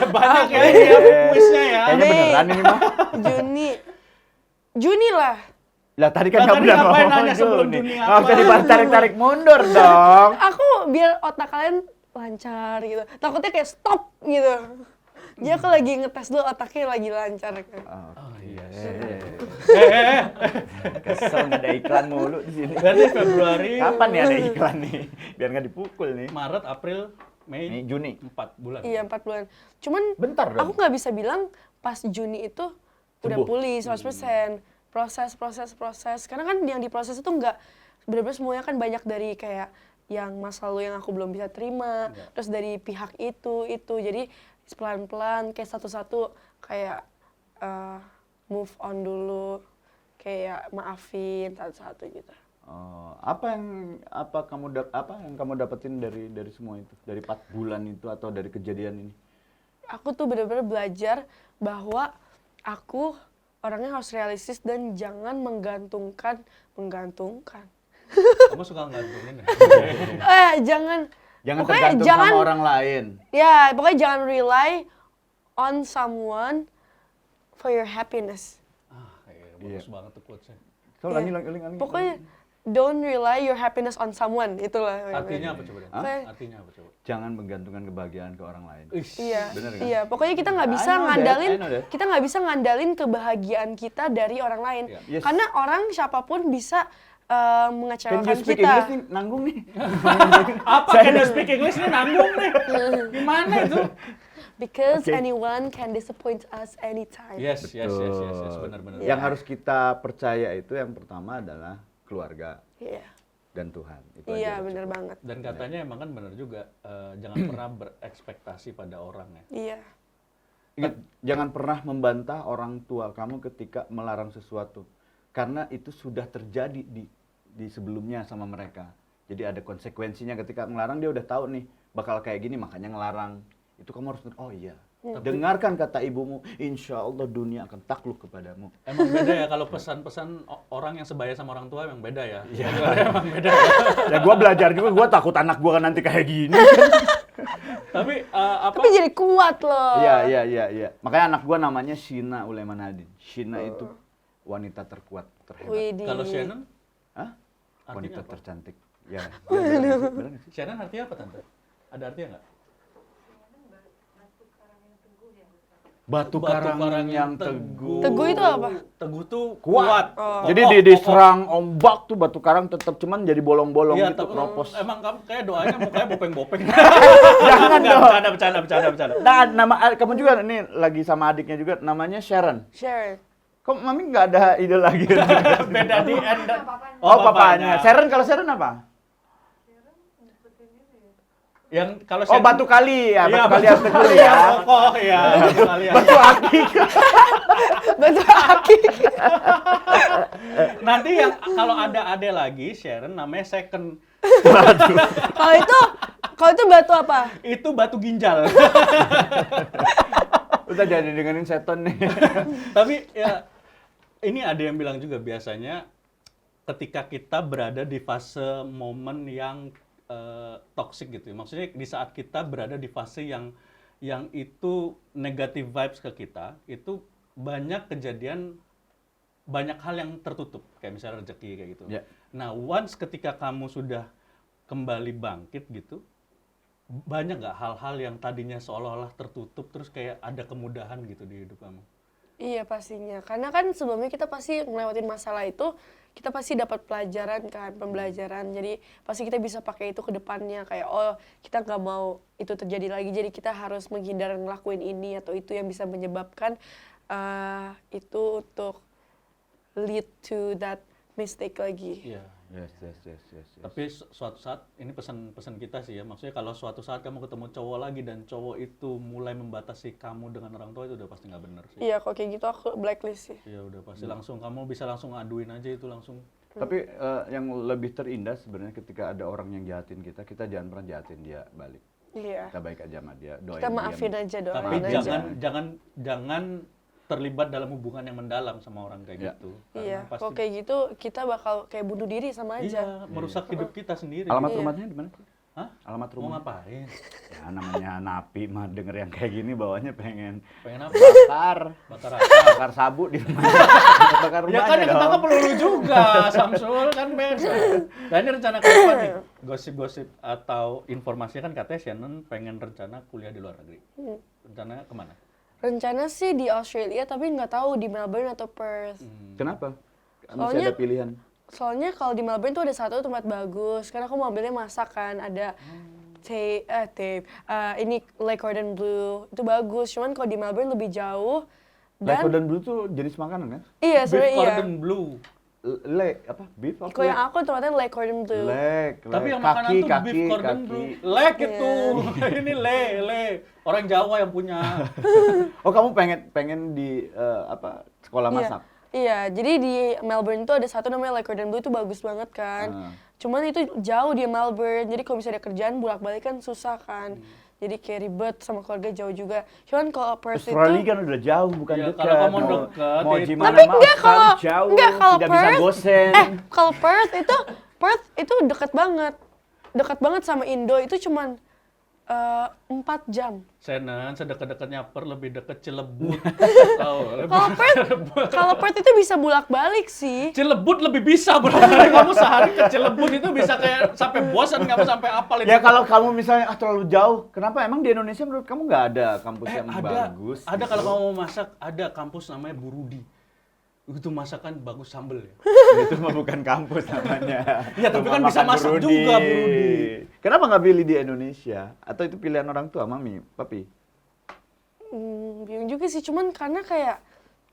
Banyak ya ini ya kuisnya ya. Kayaknya Mei. beneran ini mah. Juni lah. Lah tadi kan Lah, kamu tadi udah ngapain ngomong nanya sebelum Juni. Juni Nggak usah apa? ditarik-tarik mundur dong. Aku biar otak kalian lancar gitu. Takutnya kayak stop gitu. Jadi aku lagi ngetes dulu otaknya lagi lancar kan. Oh iya. Kesel Kesel nggak ada iklan mulu di sini. Berarti Februari, Kapan nih ada iklan nih? Biar nggak dipukul nih. Maret, April, Ini Mei, Juni. 4 bulan. Iya 4 bulan. Cuman Bentar dong. aku nggak bisa bilang pas Juni itu udah Sembuh. pulih 100%. Proses. Karena kan yang diproses itu nggak benar-benar semuanya kan banyak dari kayak yang masa lalu yang aku belum bisa terima, Iya. terus dari pihak itu. Jadi pelan-pelan kayak satu-satu kayak move on dulu, kayak maafin satu-satu gitu. Oh, apa yang kamu dapetin dari semua itu? Dari 4 bulan itu atau dari kejadian ini? Aku tuh benar-benar belajar bahwa aku orangnya harus realistis dan jangan menggantungkan. Kamu suka ngantungin ya? Jangan Jangan pokoknya tergantung jangan, sama orang lain. Ya, pokoknya jangan rely on someone for your happiness. Bagus banget tuh quotes-nya. So, Iya. ulang. Pokoknya don't rely your happiness on someone, itulah. Artinya apa coba? Dan? Hah? Artinya apa coba? Jangan menggantungkan kebahagiaan ke orang lain. Ish. Iya, Bener kan? iya. Pokoknya kita nggak bisa I know that, ngandalin, I know that. kita nggak bisa ngandalin kebahagiaan kita dari orang lain. Iya. Yes. Karena orang siapapun bisa Can mengecewakan you speak kita. English nih? Nanggung nih. Apa can you speak English nih nanggung nih? Gimana itu? Because Oke. anyone can disappoint us anytime. Yes, Betul. benar-benar. Yang harus kita percaya itu yang pertama adalah keluarga Iya, dan Tuhan. Itu iya aja. benar banget. Dan katanya emang kan benar juga, jangan pernah berekspektasi pada orang ya. Iya, Ingat, jangan pernah membantah orang tua kamu ketika melarang sesuatu. Karena itu sudah terjadi di sebelumnya sama mereka. Jadi ada konsekuensinya ketika ngelarang, dia udah tahu nih bakal kayak gini, makanya ngelarang. Itu kamu harus, oh iya, dengarkan kata ibumu, insya Allah dunia akan takluk kepadamu. Emang beda ya kalau pesan-pesan orang yang sebaya sama orang tua emang beda ya. Iya, emang beda. Ya gue belajar juga, gue takut anak gue kan nanti kayak gini. Tapi tapi jadi kuat loh. Iya. Makanya anak gue namanya Shina Ulema Nadine. Shina itu wanita terkuat, terhebat. Widih. kalau Shannon, Hah? Artinya Wanita apa? tercantik. Ya, bener nggak sih? Shannon artinya apa tante? Ada artinya nggak? Batu karang yang teguh. Teguh itu apa? Teguh tuh Kuat. kuat. Jadi Kokoh, diserang ombak tuh batu karang tetap cuman jadi bolong-bolong Iya, gitu, tapi keropos. emang kamu kayak doanya mukanya bopeng-bopeng. Jangan Nggak, dong. bercanda. Nah, kamu juga nih lagi sama adiknya juga, namanya Sharon. Sharon. Kok mami nggak ada ide lagi? Beda di end. Oh, papanya. Sharon, kalau Sharon apa? Yang kalau Oh, batu kali ya, Iya, batu kali yang teguh ya. kokoh ya. Batu kali yang- Batu akik. Batu akik. Nanti yang kalau ada ade lagi Sharon namanya second. Kalau itu batu apa? Itu batu ginjal. Udah jadi dengerin seton nih. Tapi ya ini ada yang bilang juga biasanya ketika kita berada di fase momen yang toxic gitu ya. Maksudnya di saat kita berada di fase yang yang itu negative vibes ke kita, itu banyak kejadian, banyak hal yang tertutup, kayak misalnya rezeki kayak gitu. Ya. Nah, once ketika kamu sudah kembali bangkit gitu, banyak nggak hal-hal yang tadinya seolah-olah tertutup, terus kayak ada kemudahan gitu di hidup kamu? Iya pastinya, karena kan sebelumnya kita pasti ngelewatin masalah itu, kita pasti dapat pelajaran kan, pembelajaran. Jadi pasti kita bisa pakai itu ke depannya, kayak oh kita nggak mau itu terjadi lagi, jadi kita harus menghindar ngelakuin ini atau itu yang bisa menyebabkan itu untuk lead to that mistake lagi. Iya. Yes. Tapi suatu saat, ini pesan kita sih ya, maksudnya kalau suatu saat kamu ketemu cowok lagi dan cowok itu mulai membatasi kamu dengan orang tua, itu udah pasti nggak bener sih. Iya, kalau kayak gitu aku blacklist sih. Iya udah pasti langsung, kamu bisa langsung aduin aja itu langsung. Tapi yang lebih terindah sebenarnya ketika ada orang yang jahatin kita, kita jangan pernah jahatin dia balik. Iya. Kita baik aja sama dia, doain Kita dia. maafin aja, Tapi doain aja. jangan terlibat dalam hubungan yang mendalam sama orang kayak Iya. gitu. Iya, Karena kalau kayak gitu kita bakal kayak bunuh diri sama aja. iya, merusak hidup kita sendiri. Alamat Iya. rumahnya di mana? Hah? Alamat Mau rumah. ngapain? Ya namanya napi mah denger yang kayak gini bawahnya pengen Pengen apa? bakar, Bakar apa? bakar sabu di rumah. Bakar Ya rumahnya kan yang ketangkap dong. peluru juga, Samsul kan beda. Nah ini rencana ke depan nih, gosip-gosip atau informasinya kan katanya Shannon pengen rencana kuliah di luar negeri. Rencananya kemana? Rencana sih di Australia, tapi nggak tahu di Melbourne atau Perth. Kenapa? Masih Soalnya- ada pilihan. Soalnya kalau di Melbourne tuh ada satu tempat bagus, karena aku mau ambilnya masak kan, ada ini Lake Cordon Blue, itu bagus. Cuman kalau di Melbourne lebih jauh, Lake dan Cordon Blue tuh jenis makanan kan? iya Beef sebenarnya iya. Cordon Blue. Lake apa? Beef apa? Kalau yang aku tempatnya Lake Cordon Blue. Lake. Tapi yang makanan tuh beef Cordon Blue. Lek itu. Ini le. Orang Jawa yang punya. Oh kamu pengen di sekolah Iya. masak? Iya, jadi di Melbourne tuh ada satu namanya Lake Cordon Blue, itu bagus banget kan. Cuman itu jauh di Melbourne, jadi kalau misalnya ada kerjaan bolak-balik kan susah kan. Jadi kayak ribet sama keluarga jauh juga. Cuman kalau Perth Australia itu kan udah jauh bukan Iya, dekat. kalau kamu dekat, mau itu- gimana Tapi mah enggak kalau Australia jauh, kalau tidak bisa Perth, bosen. kalau Perth itu dekat banget. Dekat banget sama Indo, itu cuman 4 jam. Shannon sedekat-dekatnya lebih deket Cilebut. Tahu, lebih- Kalau Perth itu bisa bolak-balik sih. Cilebut lebih bisa berarti kamu sehari ke Cilebut itu bisa kayak sampai bosan kamu sampai apal itu. Ya kalau kamu misalnya terlalu jauh, kenapa emang di Indonesia menurut kamu nggak ada kampus yang bagus? Ada gitu? kalau kamu mau masak, ada kampus namanya Burudi. Itu masakan bagus sambel ya. Itu mah bukan kampus namanya. Ya, tapi kan Rumah bisa makan masak juga, Burudi. Kenapa nggak pilih di Indonesia? Atau itu pilihan orang tua, mami, papi? Bingung juga sih, cuman karena kayak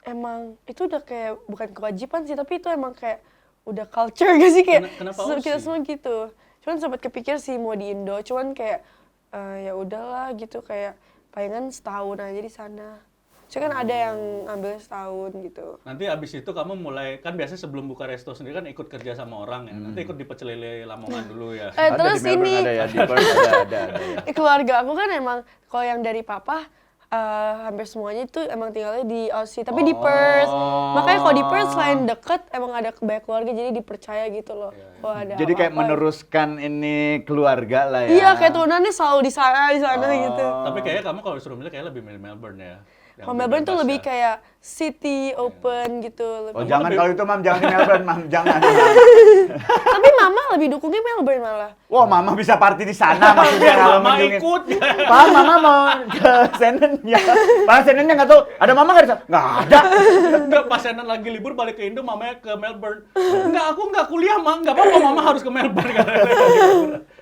emang itu udah kayak bukan kewajiban sih, tapi itu emang kayak udah culture gak sih kayak Kenapa kita Aussie? semua gitu. Cuman sempat kepikir sih mau di Indo, cuman kayak ya udahlah gitu, kayak palingan setahun aja di sana. Soalnya kan ada yang ambil setahun gitu. Nanti abis itu kamu mulai, kan biasanya sebelum buka resto sendiri kan ikut kerja sama orang ya. Nanti ikut di Pecel Lele Lamongan dulu ya. Ada Terus di Melbourne ini ada ya, di Perth ada ya. keluarga aku kan emang kalau yang dari papa hampir semuanya itu emang tinggalnya di Aussie, tapi di Perth. Makanya kalau di Perth selain deket emang ada banyak keluarga, jadi dipercaya gitu loh. Kalau ada Jadi kayak apa-apa. meneruskan ini keluarga lah ya. Iya, kayak turunannya selalu di sana gitu. Tapi kayaknya kamu kalau disuruh milih kayaknya lebih milih Melbourne ya. Yang Kalau Melbourne tuh bebas lebih ya. kayak city, open gitu. Oh Lebih. jangan kalau itu mam, jangan di Melbourne mam, jangan. Tapi mama lebih dukungnya Melbourne malah. Wah mama bisa party di sana maksudnya kalau Mama mengunjungi. ikut. Pak, mama mau ke Senen ya. Pak Senennya nggak tahu. Ada mama nggak di sana? Nggak ada. Enggak, pas Shannon lagi libur balik ke Indo, mamanya ke Melbourne. Enggak, aku enggak kuliah, Mak. Enggak apa-apa, mama harus ke Melbourne.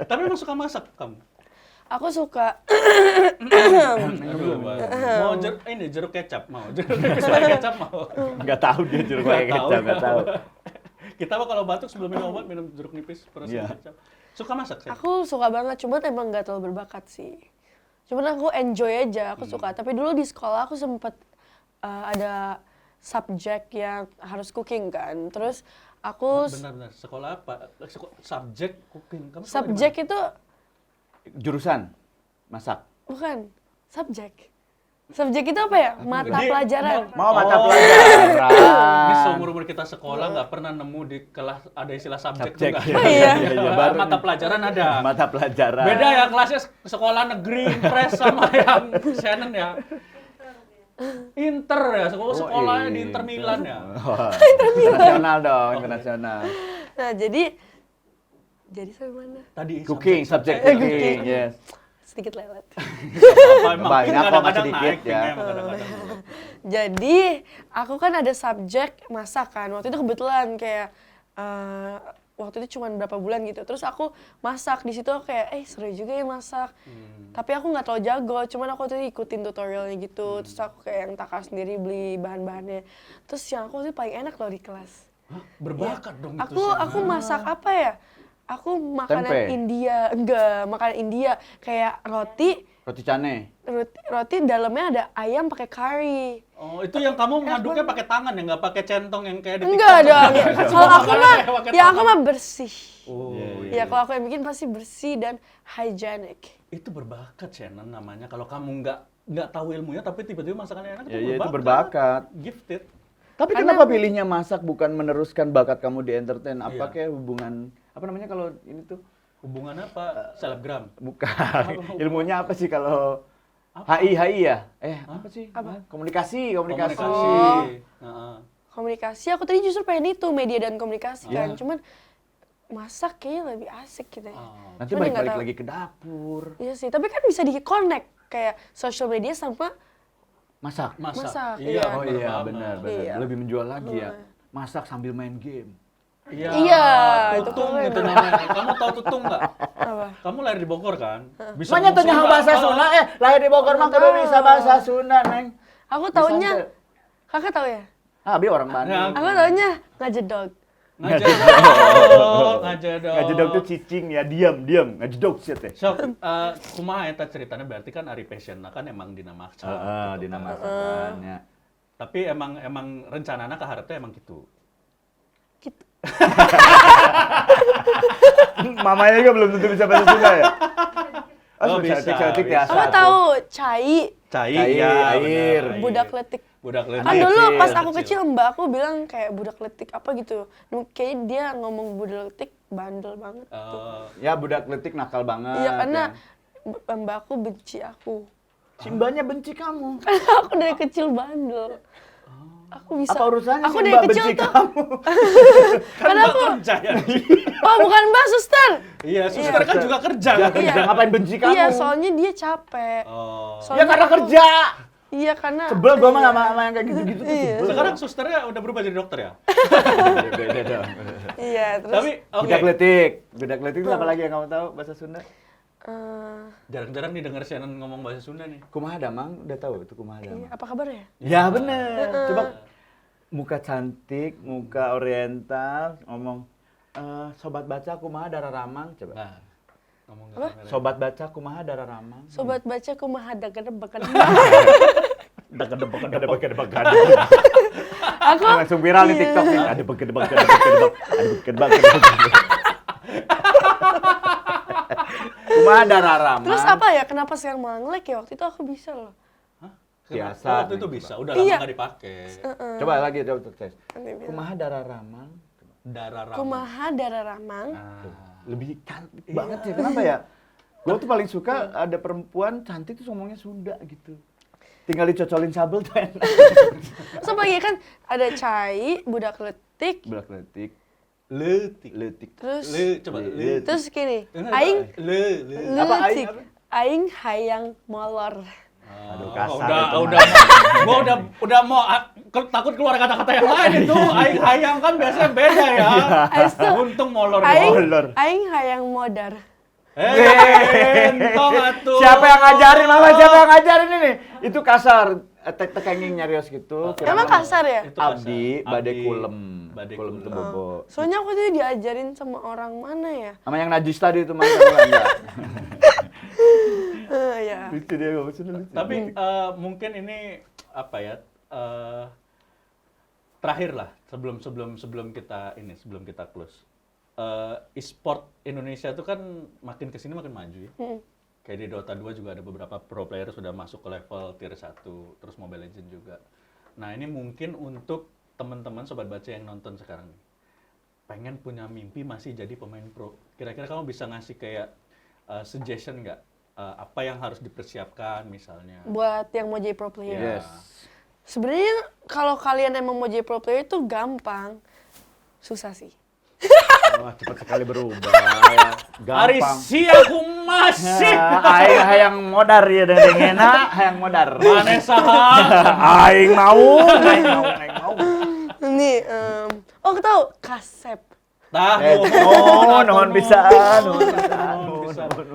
Tapi emang suka masak kamu? Aku suka Aduh, mau jeruk kecap mau. Jeruk kecap mau. Nggak tahu dia jeruk Nggak kayak tahu. kecap, nggak tahu. Kita mah kalau batuk sebelum minum obat minum jeruk nipis perasa Iya. kecap. Suka masak sih? Aku suka banget, cuman emang nggak terlalu berbakat sih. Cuman aku enjoy aja, aku suka. Tapi dulu di sekolah aku sempet ada subjek yang harus cooking kan. Terus aku Benar-benar. Sekolah apa? Subjek cooking. Kamu sekolah di subjek itu Jurusan masak. bukan subjek. Subjek itu apa ya? Mata Jadi, pelajaran. Mau mata Oh. pelajaran. Ini seumur-umur kita sekolah nggak pernah nemu di kelas ada istilah subjek tuh Subjek. nggak? Iya, iya, iya, baru Mata nih. pelajaran ada. Mata pelajaran. Beda ya kelasnya sekolah negeri Impres sama yang Shannon ya. Inter ya, sekolahnya di Inter Milan ya. Wah, internasional dong, internasional. Nah, jadi sampai mana? Tadi Cooking, subjek Cooking. cooking, yes. Sedikit lelet. Apa emang Banyak kok, kadang-kadang masih dikit naik, ya. emang kadang-kadang. Jadi, aku kan ada subjek masak kan. Waktu itu kebetulan kayak waktu itu cuma berapa bulan gitu. Terus aku masak di situ kayak seru juga ya masak. Tapi aku nggak terlalu jago, cuman aku tuh ikutin tutorialnya gitu. Terus aku kayak yang takar sendiri beli bahan-bahannya. Terus yang aku tuh paling enak loh di kelas. Hah, berbakat dong itu. Aku masak apa ya? Aku makanan Tempe? India, enggak, makanan India kayak roti Roti cane. dalamnya ada ayam pakai curry. Oh, itu yang kamu ngaduknya pakai tangan ya, nggak pakai centong yang kayak di Enggak TikTok. dong. Kalau aku mah, Pakai ya tangan. aku mah bersih. Oh, Ya kalau aku yang bikin pasti bersih dan hygienic. itu berbakat Shannon namanya. Kalau kamu nggak tahu ilmunya tapi tiba-tiba masakannya enak Ya, itu berbakat. Gifted. Tapi Karena kenapa pilihnya masak bukan meneruskan bakat kamu di entertain? Apa Iya. kayak hubungan apa namanya kalau ini tuh? Hubungan apa? Selebgram. Bukan. Ilmunya apa sih kalau HI ya? Apa sih? Apa? Komunikasi. Heeh. Komunikasi, aku tadi justru pengen itu, media dan komunikasi kan. Iya. Cuman masak kayaknya lebih asik gitu ya. Oh. Nanti Cuman nggak balik-balik tahu. lagi ke dapur. Iya sih, tapi kan bisa di-connect. Kayak social media sama Masak. Masak, Iya, iya. Oh bener iya, banget. benar. Iya. Lebih menjual lagi ya. Masak sambil main game. Iya. Iya, itu Tutung keren. gitu namanya. Kamu tahu tutung nggak? apa? Kamu lahir di Bogor kan? Bisa Makanya tuh ngomong nyaho Sunda. bahasa Sunda, lahir di Bogor mah kudu bisa bahasa Sunda, Neng. Aku taunya, Bisa, kakak tahu ya? Abi orang Bandung. Aku taunya ngajedog. Ngajedog. Ngajedog tuh cicing ya, diam, ngajedog sih teh. So, kumaha eta ceritanya berarti kan Ari Passion kan emang dina maksa. gitu Dina kan. masakannya. Tapi emang rencanana ke hareup teh emang gitu. Gitu. Mamanya juga belum tentu bisa bahasa Sunda ya? Oh, bisa, Celtik bisa. biasa. Aku tahu cai, Cai, Cai, ya, air. benar, budak letik. Budak letik. Kan Anak dulu kecil. pas aku kecil mbak aku bilang kayak budak letik apa gitu. Kayaknya dia ngomong budak letik bandel banget. Ya budak letik nakal banget. Iya karena ya. mbak aku benci aku. Simbanya benci kamu. Aku dari kecil bandel. Aku bisa. Apa urusannya Aku sih dari Mbak kecil benci tuh. kamu? Karena aku. kerja ya. Oh bukan mbak, suster. Iya, suster kan juga kerja. Ya kan? kerja ngapain benci kamu? Iya soalnya dia capek. Oh. Ya Soalnya karena aku- kerja. Iya karena. Sebel gua mah sama yang kayak gitu-gitu tuh Iya. sebel. Sekarang susternya udah berubah jadi dokter ya? Beda dong. Iya terus. Tapi oke. Budak letik. Budak letik itu apa lagi yang kamu tahu bahasa Sunda? eh, Jarang-jarang nih denger Shannon ngomong bahasa Sunda nih. Kumaha damang udah tahu itu kumaha iya, damang. apa kabar ya? Ya bener. Coba muka cantik, muka oriental, ngomong sobat baca kumaha dara ramang coba. Nah, ngomong ke Apa? kamera. Sobat baca kumaha dara ramang. Sobat baca aku mah ada gedebak. Debak-debakan. Aku Langsung viral di iya. TikTok nih. Ada debak. Kumaha dara ramang. Terus apa ya? Kenapa sekarang malah nge-lag ya? Waktu itu aku bisa loh. Hah? Biasa. Oh, waktu itu Nih, bisa, coba. udah lama Iya. nggak dipakai. Coba lagi coba tes. Nanti bilang. Kumaha dara ramang. Darah ramah. Kumaha dara ramang. Lebih cantik banget ya. Kenapa ya? Gue tuh paling suka ada perempuan cantik tuh ngomongnya Sunda gitu. Tinggal dicocolin sabel tuh enak. Terus lagi kan ada cai, budak letik, Budak letik. Letik. terus Coba Le. terus gini, Enggak, aing le. Apa aing letik, apa? aing hayang molor. Aduh, kasar Udah, itu mah. gua udah mau takut keluar kata-kata yang lain itu. Aing hayang kan biasanya beda ya. Untung molor. Molor. Aing hayang modar. Entong atuh. Siapa yang ngajarin mama? Siapa yang ngajarin ini? Itu kasar. Tekenging nyarios gitu. Emang kasar ya? Itu kasar. Abdi, badai kulem. Badai Kulem tuh kulem. bobo. Soalnya aku tuh diajarin sama orang mana ya? Sama yang najis tadi itu mas enggak? Ya. Lucu dia ngomong Sunda lucu. Tapi mungkin ini apa ya? Terakhir lah sebelum kita close. E-sport Indonesia itu kan makin kesini makin maju ya. Kayak di Dota 2 juga ada beberapa pro player sudah masuk ke level tier 1, terus Mobile Legends juga. Nah, ini mungkin untuk teman-teman sobat baca yang nonton sekarang nih. Pengen punya mimpi masih jadi pemain pro. Kira-kira kamu bisa ngasih kayak suggestion nggak? Apa yang harus dipersiapkan misalnya? Buat yang mau jadi pro player. Yes. Sebenarnya kalau kalian emang mau jadi pro player itu gampang. Susah sih. Wah, cepat sekali berubah ya. Hari Gampang. aku masih Hayang modar ya dengena, hayang modar. mana saha. Aing mau. Nih, oh aku tahu Kasep. Nuhun bisa.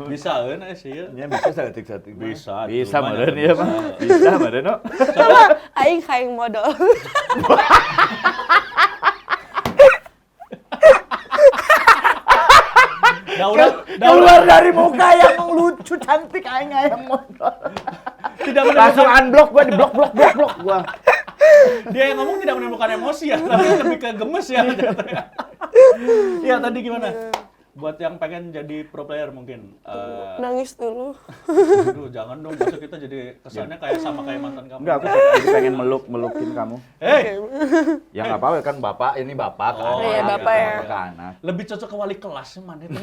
Bisa eun sih ya. Nya bisa saeutik-saeutik. Bisa, Bisa tuh, meureun banyak ieu bisa. mah. Bisa meureun no. Coba aing hayang modal. Keluar dari muka yang lucu cantik aing hayang modal. Tidak Langsung menemukan, unblock gua, di blok gua. dia yang ngomong tidak menemukan emosi ya, tapi lebih ke gemes ya. Iya tadi gimana? Buat yang pengen jadi pro player mungkin. Nangis dulu. Aduh, jangan dong, masa kita jadi kesannya kayak sama kayak mantan kamu. Enggak, aku jadi pengen melukin kamu. Hei, Ya nggak apa-apa kan bapak, ini bapak kan. Oh, iya, bapak ya. Bapak ke anak. lebih cocok ke wali kelas mana itu?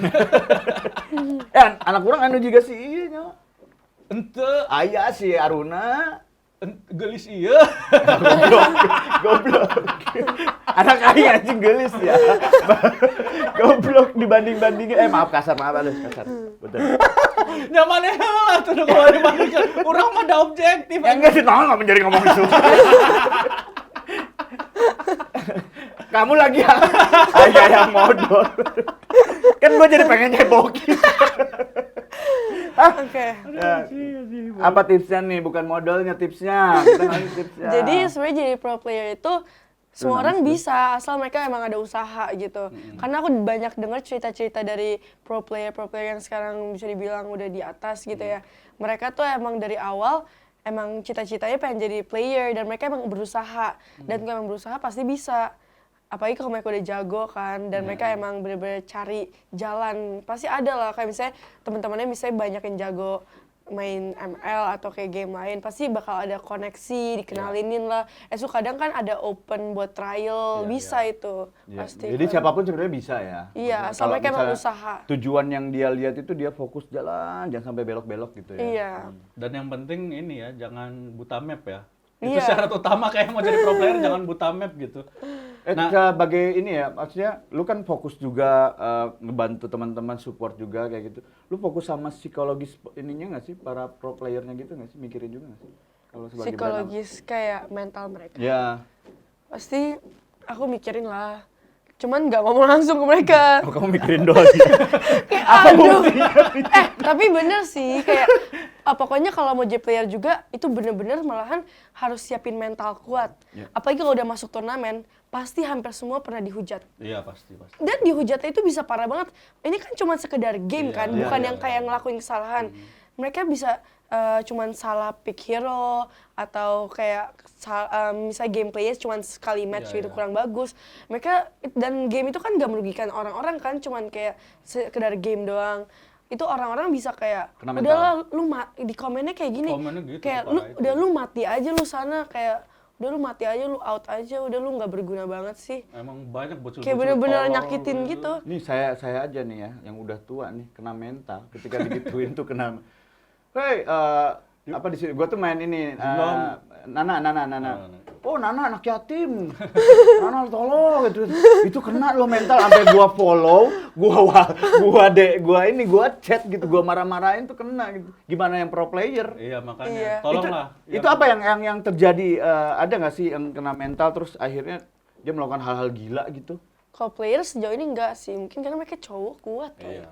Anak kurang anu juga sih iya nya. Ente, Aya si Aruna. gelis iya. Goblok. Anak aing anjing gelis ya. Goblok dibanding-bandingin. Maaf kasar. Betul. Nyamannya lah tuh kalau dibandingkan. Orang mah ada objektif. Ya enggak sih, nggak menjadi ngomong itu. Kamu lagi yang modal. Kan gue jadi pengen nyebokin. Oke. Ya, apa tipsnya nih? Bukan modalnya, tipsnya. Kita ngasih tipsnya. Jadi sebenarnya jadi pro player itu semua Nangis orang tuh. bisa asal mereka emang ada usaha gitu. Karena aku banyak dengar cerita-cerita dari pro player yang sekarang bisa dibilang udah di atas gitu ya. Mereka tuh emang dari awal emang cita-citanya pengen jadi player dan mereka emang berusaha. Dan kalau emang berusaha pasti bisa. Apalagi kalau mereka udah jago kan dan mereka emang bener-bener cari jalan. Pasti ada lah kayak misalnya teman-temannya misalnya banyak yang jago main ML atau kayak game lain, pasti bakal ada koneksi, dikenalinin lah. Kadang kan ada open buat trial, bisa itu Ya, pasti. jadi siapapun sebenarnya bisa ya. Iya, Maksudnya asal kalau mereka emang misalnya usaha. Tujuan yang dia lihat itu dia fokus jalan, jangan sampai belok-belok gitu ya. Iya. Dan yang penting ini ya, jangan buta map ya. Itu Iya. syarat utama kayak mau jadi pro player, jangan buta map gitu. Nah, Sebagai ini ya, maksudnya lu kan fokus juga ngebantu teman-teman support juga kayak gitu. Lu fokus sama psikologis ininya nggak sih para pro playernya gitu nggak sih? Mikirin juga nggak sih? Kalau sebagai brand Psikologis kayak mental mereka. ambas- Ya. Pasti aku mikirin lah. Cuman nggak ngomong langsung ke mereka. Oh, kamu mikirin doang sih. Kayak aduh. Tapi bener sih kayak pokoknya kalau mau jadi player juga itu bener-bener malahan harus siapin mental kuat. Ya. Apalagi kalau udah masuk turnamen, pasti hampir semua pernah dihujat. iya pasti. Dan dihujatnya itu bisa parah banget. Ini kan cuma sekedar game Iya, kan, iya, bukan iya, yang kayak ngelakuin kesalahan. Mereka bisa cuman salah pick hero atau kayak misalnya gameplaynya cuma sekali match Iya, gitu iya. kurang bagus. Mereka dan game itu kan gak merugikan orang-orang kan, cuman kayak sekedar game doang. Itu orang-orang bisa kayak Kena mental. udahlah lu di komennya kayak gini. Komennya gitu, kayak parah lu itu. udah lu mati aja lu sana kayak udah lu mati aja lu out aja udah lu nggak berguna banget sih. Emang banyak bocil-bocil Kayak bener-bener tolol nyakitin gitu. Nih saya aja nih ya, yang udah tua nih kena mental. Ketika digituin tuh kena. Hei, apa di sini? Gua tuh main ini. Nana. Oh, Nana anak yatim. Nana tolong gitu. Itu kena lo mental sampai gua follow, gua chat gitu, gua marah-marahin tuh kena gitu. Gimana yang pro player? Iya makanya, Iya. tolonglah. Itu apa yang terjadi? Ada nggak sih yang kena mental terus akhirnya dia melakukan hal-hal gila gitu? Kalau player sejauh ini enggak sih, mungkin karena mereka cowok kuat kali. Iya.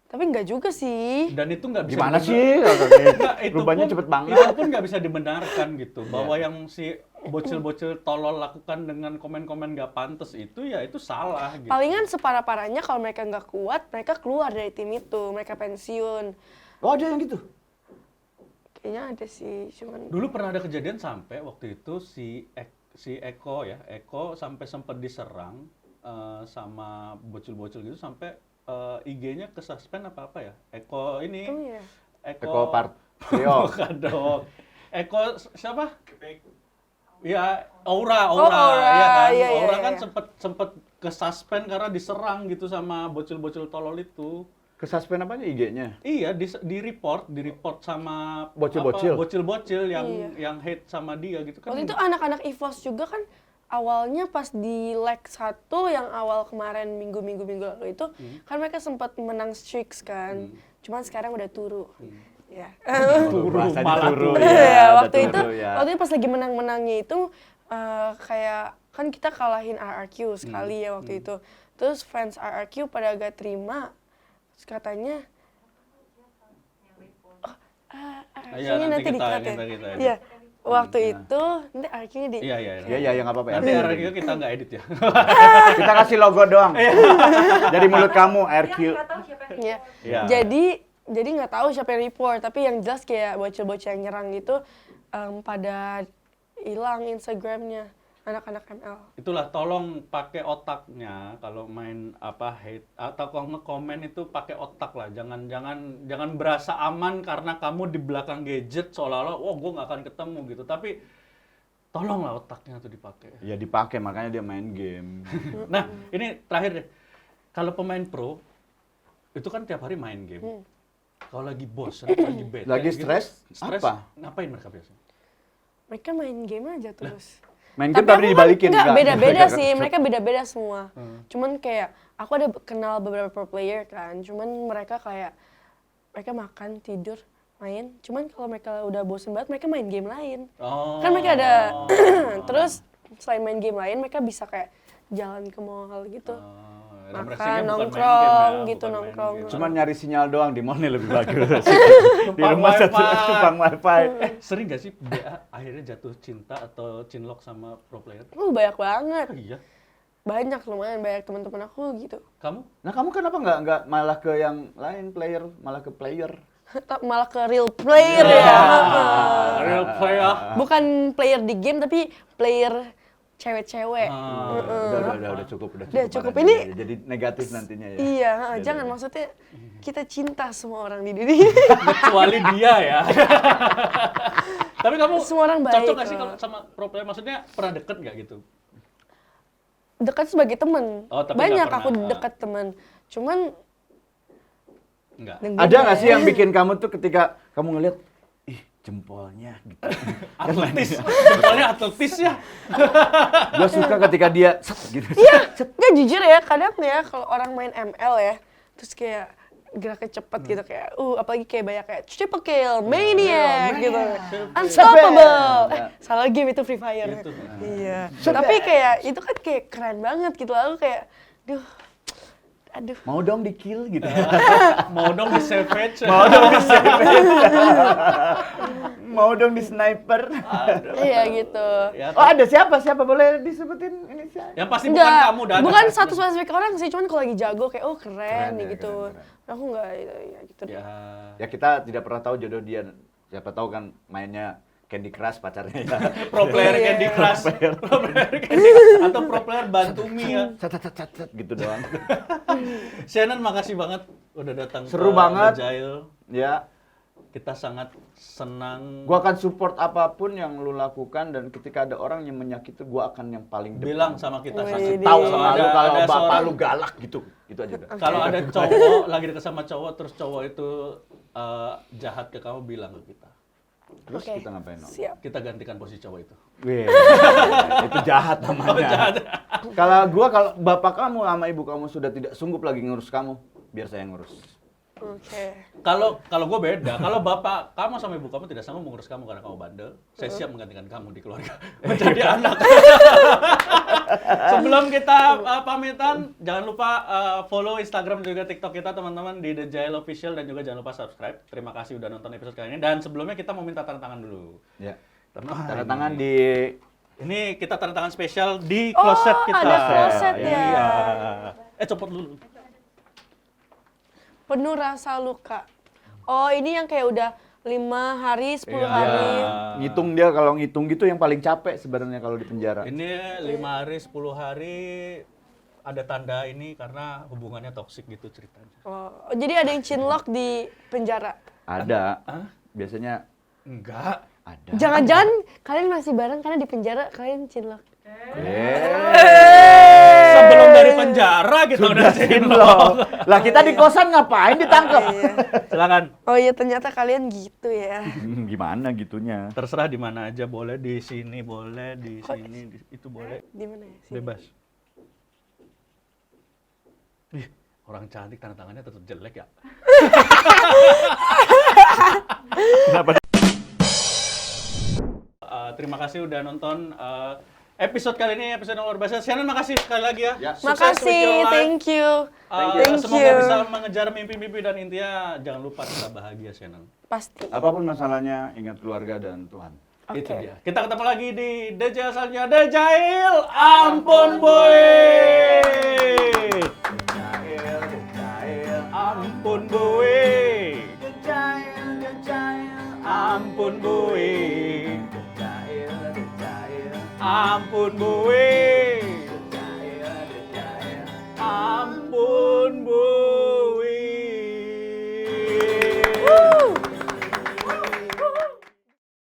Tapi enggak juga sih. Dan itu nggak bisa Gimana dibenar- sih? Nggak, itu Rubahnya pun- cepet banget. Itu pun nggak bisa dibenarkan gitu. Bahwa yang si bocil-bocil tolol lakukan dengan komen-komen nggak pantas itu ya itu salah gitu. Palingan separah-parahnya kalau mereka nggak kuat, mereka keluar dari tim itu, mereka pensiun. Oh, ada yang gitu? Kayaknya ada sih, cuman Dulu pernah ada kejadian sampai waktu itu si Eko sampai sempat diserang sama bocil-bocil gitu sampai IG-nya ke suspend apa ya? Eko ini oh ya. Eko Partrio. Bukan dong. Eko siapa? Ya, Aura. Aura, Iya kan? iya, iya, Aura kan iya. sempet ke suspend karena diserang gitu sama bocil-bocil tolol itu. Kesuspend apanya IG-nya? Iya, di report sama Bocil-bocil. apa, bocil-bocil Iya. yang hate sama dia gitu kan. Waktu itu anak-anak EVOS juga kan awalnya pas di leg 1 yang awal kemarin minggu lalu itu kan mereka sempat menang streaks kan. Cuman sekarang udah turu. Ya. Bahasanya malah turu turu. ya. Iya, udah waktu itu turu ya. waktu itu pas lagi menang-menangnya itu kayak kan kita kalahin RRQ sekali ya waktu itu. Terus fans RRQ pada gak terima. Terus katanya Iya, RRQ-nya nanti kita di-cut ya. edit. Iya. Waktu itu nanti RRQ-nya di Iya. Iya, ya nggak apa-apa ya. Nanti RRQ kita nggak edit ya. Kita kasih logo doang. Dari mulut kamu, RQ. Iya. Iya. Jadi nggak tahu siapa yang report, tapi yang jelas kayak bocil-bocil yang nyerang gitu pada hilang Instagramnya anak-anak ML. Itulah, tolong pakai otaknya kalau main hate atau kalau nge-komen itu pakai otak lah. Jangan berasa aman karena kamu di belakang gadget seolah-olah gue nggak akan ketemu gitu. Tapi tolonglah otaknya tuh dipakai. Ya dipakai, makanya dia main game. Nah, ini terakhir deh. Kalau pemain pro itu kan tiap hari main game. Kalau lagi bosan, lagi bete, Lagi gitu, stres, apa? Ngapain mereka biasanya? Mereka main game aja terus. Main game Tapi tapi aku dibalikin. enggak, beda-beda Enggak. sih. Mereka beda-beda semua. Cuman kayak aku ada kenal beberapa pro player kan. Cuman mereka kayak mereka makan, tidur, main. Cuman kalau mereka udah bosen banget, mereka main game lain. Oh. Kan mereka ada terus selain main game lain, mereka bisa kayak jalan ke mall gitu. Dan Makan, refleksinya bukan main nongkrong, game ya, gitu, bukan main nongkrong. game. Cuman nyari sinyal doang di mall nih lebih bagus. Di Tumpang rumah satu wifi. tumpang wifi. Sering gak sih BA akhirnya jatuh cinta atau cinlok sama pro player? Banyak banget. Iya. Banyak, lumayan banyak teman-teman aku gitu. Kamu? Nah, kamu kenapa nggak malah ke yang lain player, malah ke player? Malah ke real player ya. Real player. Bukan player di game tapi player cewek-cewek. Udah cukup. Udah cukup. Padahal Ini- jadi negatif nantinya ya. Iya, jangan maksudnya kita cinta semua orang di dunia. Kecuali dia ya. Tapi kamu Semua orang baik cocok gak sih kok. kalau sama pro player? Maksudnya pernah deket gak gitu? Dekat sebagai teman. Oh, tapi Banyak nggak aku pernah. dekat teman. Cuman Enggak. dengan Ada game nggak ya. sih yang bikin kamu tuh ketika kamu ngeliat, ih jempolnya gitu. Atletis. Soalnya atletis ya. Gue suka ketika dia set gitu. Iya, nggak jujur ya, kadang ya kalau orang main ML ya, terus kayak geraknya cepet gitu kayak, apalagi kayak banyak kayak triple kill, maniac gitu, unstoppable. Salah game itu Free Fire. Itu. Iya. Tapi kayak itu kan kayak keren banget gitu, aku kayak, aduh. Mau dong di kill gitu. Mau dong di savage. Mau dong di Mau dong di sniper. Iya gitu. Ya, Oh ada siapa boleh disebutin inisial? yang pasti bukan Enggak, kamu dan bukan satu spesifik orang sih, cuman kalau lagi jago kayak keren Keren nih ya, gitu. keren. Aku enggak ya gitu deh. Ya. Ya kita tidak pernah tahu jodoh dia. Siapa tahu kan mainnya Candy Crush pacarnya ya. Pro player Iya. Candy Crush. Pro player Candy Crush. Atau pro player bantu Mi ya. Cet gitu doang. Shannon, makasih banget udah datang Seru ke banget. The Jail. Ya, Kita sangat senang. gua akan support apapun yang lu lakukan dan ketika ada orang yang menyakiti gua akan yang paling depan. Bilang sama kita. Wih, Kasih Wih, tahu Iya. sama ada- lu kalau ada bapak seorang- lu galak gitu. Gitu aja udah. Kalau ada cowok lagi deket sama cowok terus cowok itu jahat ke kamu, bilang ke kita. Terus Oke, kita ngapain? Om? Siap. Kita gantikan posisi cowok itu. Wih, itu jahat namanya. Kalau bapak kamu sama ibu kamu sudah tidak sanggup lagi ngurus kamu, biar saya yang ngurus. Oke. Kalau gue beda. Kalau bapak kamu sama ibu kamu tidak sanggup mengurus kamu karena kamu bandel, saya siap menggantikan kamu di keluarga menjadi anak. Sebelum kita pamitan, jangan lupa follow Instagram dan juga TikTok kita teman-teman di The Jail Official dan juga jangan lupa subscribe. Terima kasih udah nonton episode kali ini dan sebelumnya kita mau minta tanda tangan dulu. Ya. Wah, Tanda ini. tangan di Ini kita tanda tangan spesial di kloset kita. ada kloset ya. Iya. Copot dulu. Penuh rasa luka. Oh, ini yang kayak udah 5 hari, 10 hari. ngitung dia kalau ngitung gitu yang paling capek sebenarnya kalau di penjara. Ini 5 hari, 10 hari ada tanda ini karena hubungannya toksik gitu ceritanya. Oh, jadi ada yang chinlock di penjara. Ada. Hah? Biasanya Enggak. ada. Jangan-jangan kalian masih bareng karena di penjara kalian cinlok. Sebelum dari penjara kita udah cinlok. Lah kita di kosan ngapain ditangkap? Iya. Silakan. Oh iya ternyata kalian gitu ya. Gimana gitunya? Terserah di mana aja, boleh di sini, boleh di sini, itu boleh. Di mana ya? Sini. Bebas. Ih, orang cantik tanda tangannya tetap jelek ya. Terima kasih udah nonton episode kali ini, episode luar biasa. Shannon, makasih sekali lagi ya. Ya. Sukses with your Makasih, life. thank you. Thank Semoga you. bisa mengejar mimpi-mimpi dan intinya jangan lupa tetap bahagia, Shannon. Pasti. Apapun masalahnya, ingat keluarga dan Tuhan. Oke. Itu dia. Kita ketemu lagi di Dejail selanjutnya. Dejail, ampun boy. Ampun boy. Ampun boy. Ampun boy.